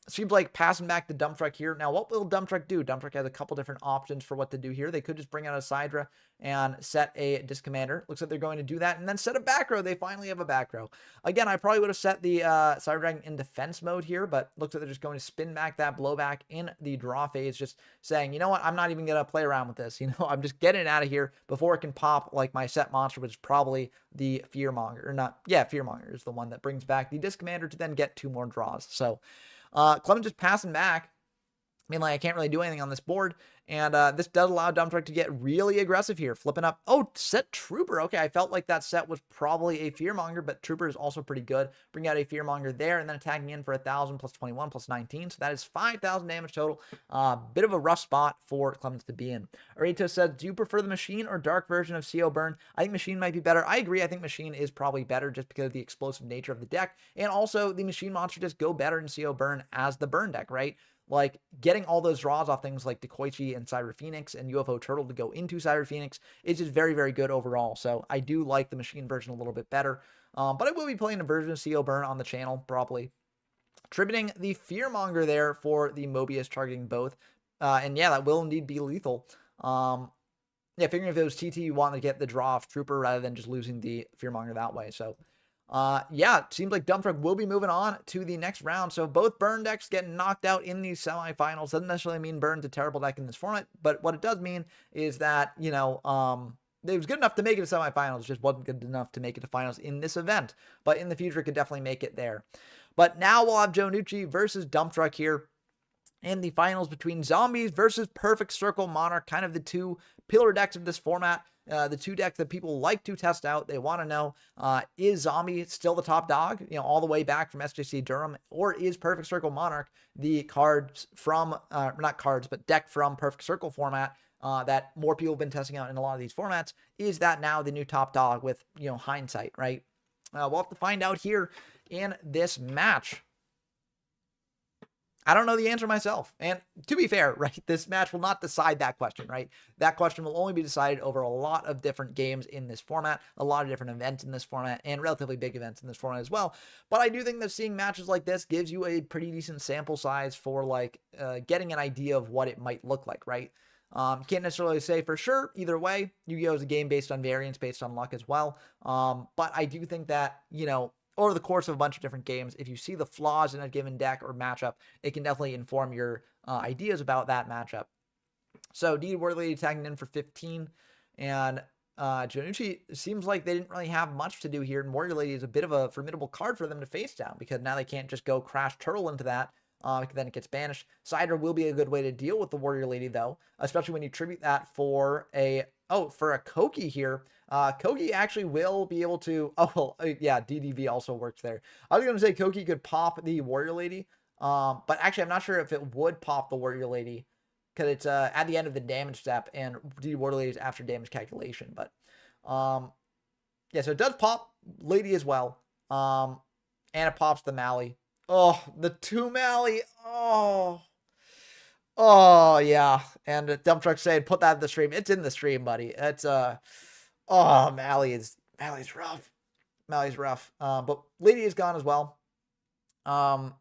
S1: seems like passing back the dump truck here. Now, what will dump truck do? Dump truck has a couple different options for what to do here. They could just bring out a Sidra and set a disc commander. Looks like they're going to do that and then set a back row. They finally have a back row. Again, I probably would have set the Cyber Dragon in defense mode here, but looks like they're just going to spin back that blowback in the draw phase, just saying, you know what, I'm not even going to play around with this. You know, I'm just getting it out of here before it can pop like my set monster, which is probably the Fearmonger. Or not, yeah, Fearmonger is the one that brings back the disc commander to then get 2 more draws. So Clemens just passing back. I mean, like, I can't really do anything on this board. And this does allow Dump Truck to get really aggressive here. Flipping up. Oh, set Trooper. Okay, I felt like that set was probably a Fearmonger, but Trooper is also pretty good. Bring out a Fearmonger there and then attacking in for 1,000 plus 21 plus 19. So that is 5,000 damage total. Bit of a rough spot for Clemens to be in. Arito says, do you prefer the Machine or Dark version of CO Burn? I think Machine might be better. I agree. I think Machine is probably better just because of the explosive nature of the deck. And also, the Machine monster just go better in CO Burn as the Burn deck, right? Like, getting all those draws off things like Dekoichi and Cyber Phoenix and UFO Turtle to go into Cyber Phoenix is just very, very good overall. So I do like the Machine version a little bit better. But I will be playing a version of CO Burn on the channel, probably. Tributing the Fearmonger there for the Mobius, targeting both. And yeah, that will indeed be lethal. Yeah, figuring if it was TT, you want to get the draw off Trooper rather than just losing the Fearmonger that way. So yeah, it seems like Dump Truck will be moving on to the next round. So both Burn decks getting knocked out in these semifinals. Doesn't necessarily mean Burn's a terrible deck in this format, but what it does mean is that, you know, it was good enough to make it to semifinals, just wasn't good enough to make it to finals in this event. But in the future, it could definitely make it there. But now we'll have Joe Nucci versus Dump Truck here in the finals between Zombies versus Perfect Circle Monarch, kind of the two pillar decks of this format. The two decks that people like to test out. They want to know, is Zombie still the top dog, you know, all the way back from SJC Durham, or is Perfect Circle Monarch the cards from, not cards, but deck from Perfect Circle format that more people have been testing out in a lot of these formats? Is that now the new top dog with, you know, hindsight, right? We'll have to find out here in this match. I don't know the answer myself. And to be fair, right, this match will not decide that question, right? That question will only be decided over a lot of different games in this format, a lot of different events in this format, and relatively big events in this format as well. But I do think that seeing matches like this gives you a pretty decent sample size for, like, getting an idea of what it might look like, right? Can't necessarily say for sure either way. Yu-Gi-Oh! Is a game based on variance, based on luck as well. But I do think that, you know, over the course of a bunch of different games, if you see the flaws in a given deck or matchup, it can definitely inform your ideas about that matchup. So D Worthy attacking in for 15, and Janucci seems like they didn't really have much to do here, and Warrior Lady is a bit of a formidable card for them to face down, because now they can't just go crash Turtle into that, because then it gets banished. Cider will be a good way to deal with the Warrior Lady, though, especially when you tribute that for a Koki here. Koki actually will be able to, yeah, DDV also works there. I was going to say Koki could pop the Warrior Lady, but actually I'm not sure if it would pop the Warrior Lady, because it's at the end of the damage step, and the Warrior Lady is after damage calculation. But yeah, so it does pop Lady as well, and it pops the Mally. Oh, the 2 Mally. Oh yeah, and Dump Truck saying put that in the stream. It's in the stream, buddy. It's Mally's rough. Mally's rough. But Lady is gone as well. And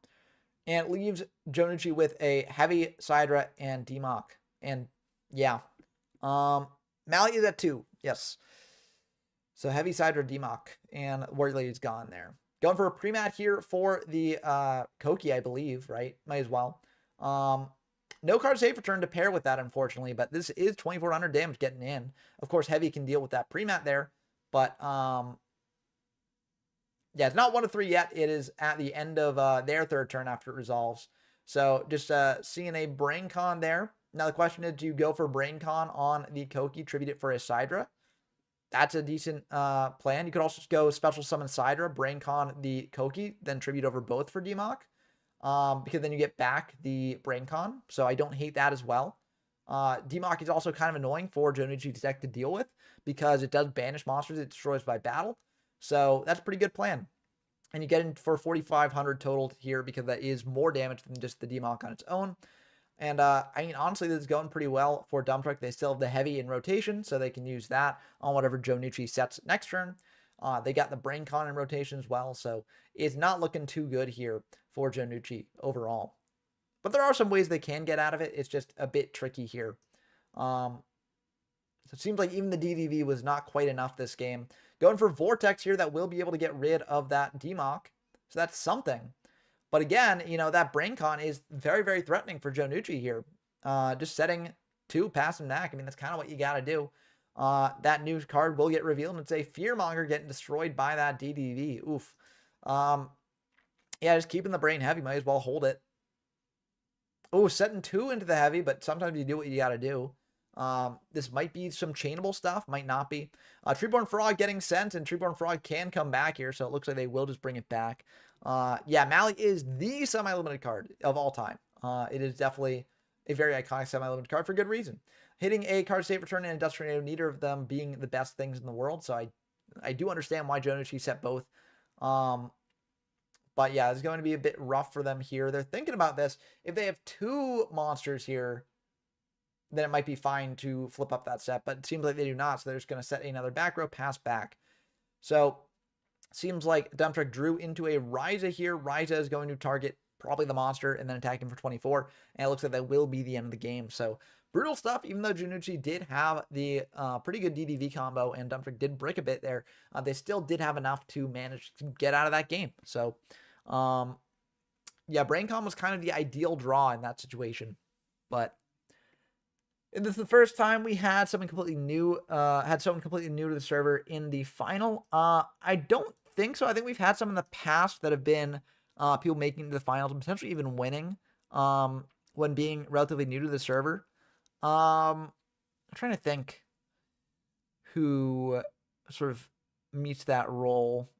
S1: it leaves Jonucci with a heavy Sidra and Demok. And yeah. Mally is at 2. Yes. So heavy Sidra, Demok, and Warrior Lady's gone there. Going for a pre-mat here for the Koki, I believe, right? Might as well. No card safe return to pair with that, unfortunately, but this is 2,400 damage getting in. Of course, Heavy can deal with that pre-mat there, but yeah, it's not 1 of 3 yet. It is at the end of their third turn after it resolves. So just seeing a Brain Con there. Now the question is, do you go for Brain Con on the Koki, tribute it for a Sidra? That's a decent plan. You could also just go special summon Sidra, Brain Con the Koki, then tribute over both for DMOC. Because then you get back the Brain Con. So I don't hate that as well. DMOC is also kind of annoying for Jonuchi's deck to deal with because it does banish monsters it destroys by battle. So that's a pretty good plan. And you get in for 4,500 total here because that is more damage than just the DMOC on its own. And I mean, honestly, this is going pretty well for Dump Truck. They still have the Heavy in rotation, so they can use that on whatever Jonuchi sets next turn. They got the Brain Con in rotation as well, so it's not looking too good here for Jonuchi overall. But there are some ways they can get out of it. It's just a bit tricky here. So it seems like even the DDV was not quite enough this game. Going for Vortex here that will be able to get rid of that DMOC. So that's something. But again, you know, that Brain Con is very, very threatening for Jonuchi here. Just setting 2, pass and knack. I mean, that's kind of what you got to do. That new card will get revealed, and it's a Fearmonger getting destroyed by that DDV. Oof. Yeah, just keeping the Brain Heavy. Might as well hold it. Oh, setting 2 into the Heavy, but sometimes you do what you got to do. This might be some chainable stuff, might not be. Treeborn Frog getting sent, and Treeborn Frog can come back here, so it looks like they will just bring it back. Yeah, Mally is the semi-limited card of all time. It is definitely a very iconic semi-limited card for good reason. Hitting a card save return and Dust Tornado, neither of them being the best things in the world, so I do understand why Jonuchi set both. But yeah, it's going to be a bit rough for them here. They're thinking about this. If they have 2 monsters here, then it might be fine to flip up that set, but it seems like they do not, so they're just going to set another back row, pass back. So seems like Dump Truck drew into a Ryza here. Ryza is going to target probably the monster and then attack him for 24, and it looks like that will be the end of the game. So brutal stuff, even though Jonuchi did have the pretty good DDV combo and Dump Truck did brick a bit there, they still did have enough to manage to get out of that game. So yeah, BrainCon was kind of the ideal draw in that situation, but this is the first time we had someone completely new, to the server in the final. I don't think so. I think we've had some in the past that have been people making it to the finals and potentially even winning when being relatively new to the server. I'm trying to think who sort of meets that role.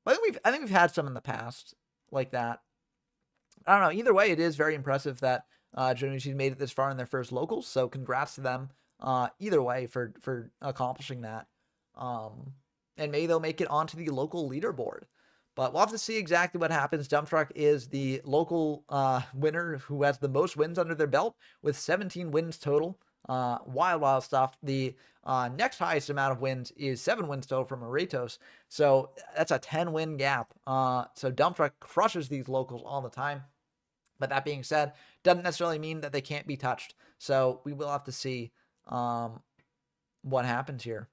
S1: I think we've had some in the past like that. I don't know. Either way, it is very impressive that Jonuchi made it this far in their first locals. So congrats to them either way for accomplishing that. And maybe they'll make it onto the local leaderboard. But we'll have to see exactly what happens. Dump Truck is the local winner who has the most wins under their belt with 17 wins total. Wild stuff. The next highest amount of wins is 7 wins total from Aretos. So that's a 10-win gap. So Dump Truck crushes these locals all the time. But that being said, doesn't necessarily mean that they can't be touched. So we will have to see what happens here.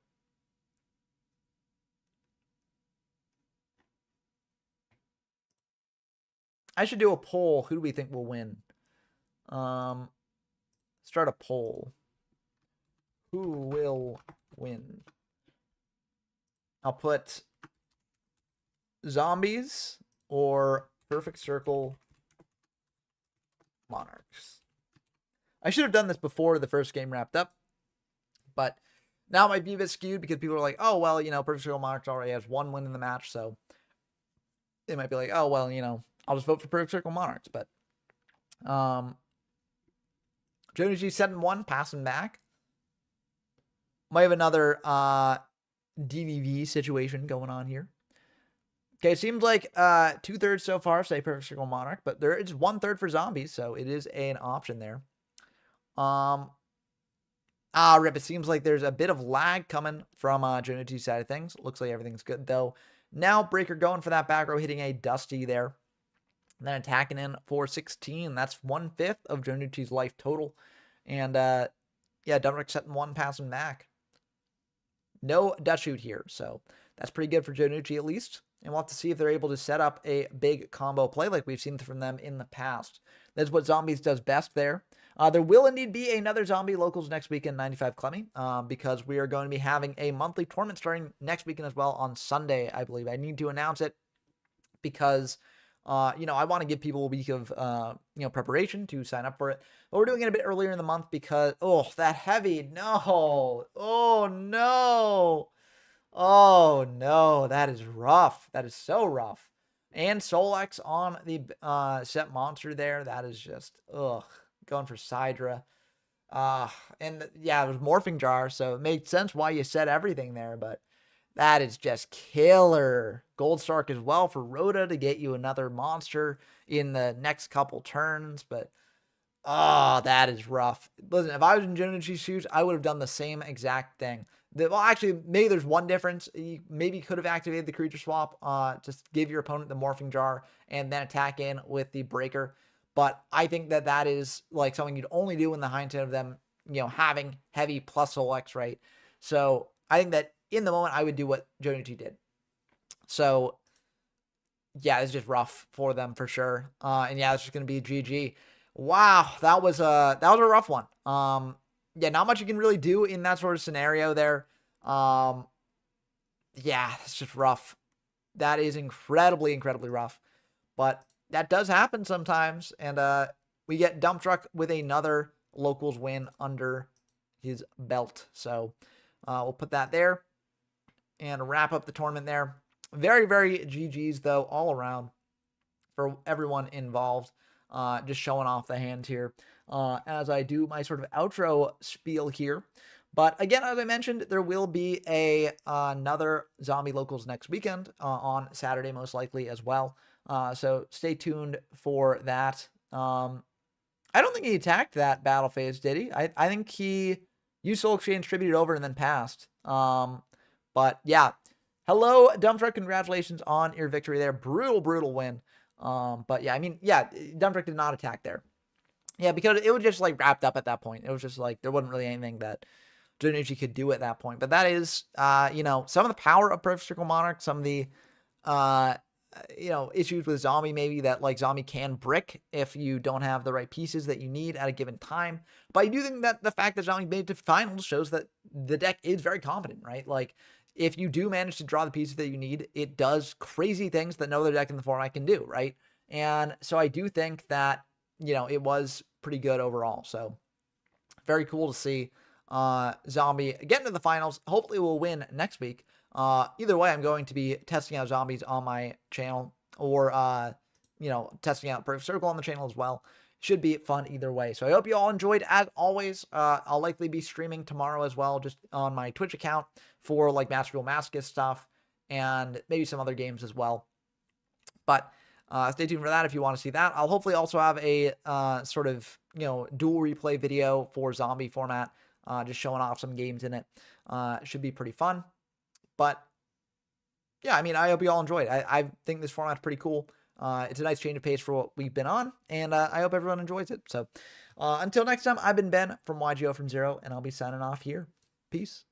S1: I should do a poll. Who do we think will win? Start a poll. Who will win? I'll put zombies or Perfect Circle Monarchs. I should have done this before the first game wrapped up, but now it might be a bit skewed because people are like, oh, well, you know, Perfect Circle Monarchs already has 1 win in the match, so they might be like, oh, well, you know, I'll just vote for Perfect Circle Monarchs. But Jonuchi 7-1, passing back. Might have another DDV situation going on here. Okay, it seems like 2/3 so far say Perfect Circle Monarch, but there is 1/3 for zombies, so it is an option there. Rip, it seems like there's a bit of lag coming from Jonuchi's side of things. Looks like everything's good, though. Now Breaker going for that back row, hitting a Dusty there. And then attacking in for 16. That's 1/5 of Jonuchi's life total. And yeah, Dump Truck setting 1, passing back. No Dutch shoot here, so that's pretty good for Jonuchi at least. And we'll have to see if they're able to set up a big combo play like we've seen from them in the past. That's what Zombies does best there. There will indeed be another Zombie Locals next weekend, 95 Clemmy, because we are going to be having a monthly tournament starting next weekend as well on Sunday, I believe. I need to announce it because, I want to give people a week of, preparation to sign up for it. But we're doing it a bit earlier in the month because, that heavy, no. Oh, no. Oh, no. That is rough. That is so rough. And Solex on the set monster there. That is just, going for Sidra. And yeah, it was Morphing Jar, so it made sense why you said everything there, but that is just killer. Gold Stark as well for Rhoda to get you another monster in the next couple turns, but that is rough. Listen, if I was in Junichi's shoes, I would have done the same exact thing. Well, actually, maybe there's one difference. You maybe could have activated the creature swap, just give your opponent the Morphing Jar and then attack in with the Breaker. But I think that is like something you'd only do in the hindsight of them, having heavy plus Soul X, right? So I think that in the moment, I would do what Jonichi did. So yeah, it's just rough for them for sure. And yeah, it's just gonna be GG. Wow, that was a rough one. Yeah, not much you can really do in that sort of scenario there. Yeah, it's just rough. That is incredibly, incredibly rough. But that does happen sometimes. And we get Dump Truck with another locals win under his belt. So we'll put that there and wrap up the tournament there. Very, very GG's, though, all around for everyone involved. Just showing off the hand here as I do my sort of outro spiel here. But again, as I mentioned, there will be another Zombie Locals next weekend on Saturday, most likely as well. So stay tuned for that. I don't think he attacked that battle phase, did he? I think he used Soul Exchange, tributed over, and then passed. But yeah, hello, Dump Truck. Congratulations on your victory there. Brutal, brutal win. But yeah, I mean, yeah, Dump Truck did not attack there. Yeah, because it was just like wrapped up at that point. It was just like there wasn't really anything that Junichi could do at that point. But that is, some of the power of Perfect Circle Monarch, some of the, issues with Zombie maybe that like Zombie can brick if you don't have the right pieces that you need at a given time. But I do think that the fact that Zombie made it to finals shows that the deck is very competent, right? Like if you do manage to draw the pieces that you need, it does crazy things that no other deck in the format can do, right? And so I do think that, it was pretty good overall. So very cool to see Zombie get into the finals. Hopefully we'll win next week. Either way, I'm going to be testing out zombies on my channel or, testing out Perfect Circle on the channel as well. Should be fun either way. So I hope you all enjoyed. As always, I'll likely be streaming tomorrow as well, just on my Twitch account for like Master Duel Mascus stuff and maybe some other games as well. But stay tuned for that if you want to see that. I'll hopefully also have a sort of, dual replay video for Zombie format, just showing off some games in it. Should be pretty fun. But yeah, I mean, I hope you all enjoyed. I think this format's pretty cool. It's a nice change of pace for what we've been on, and I hope everyone enjoys it. So until next time, I've been Ben from YGO from Zero, and I'll be signing off here. Peace.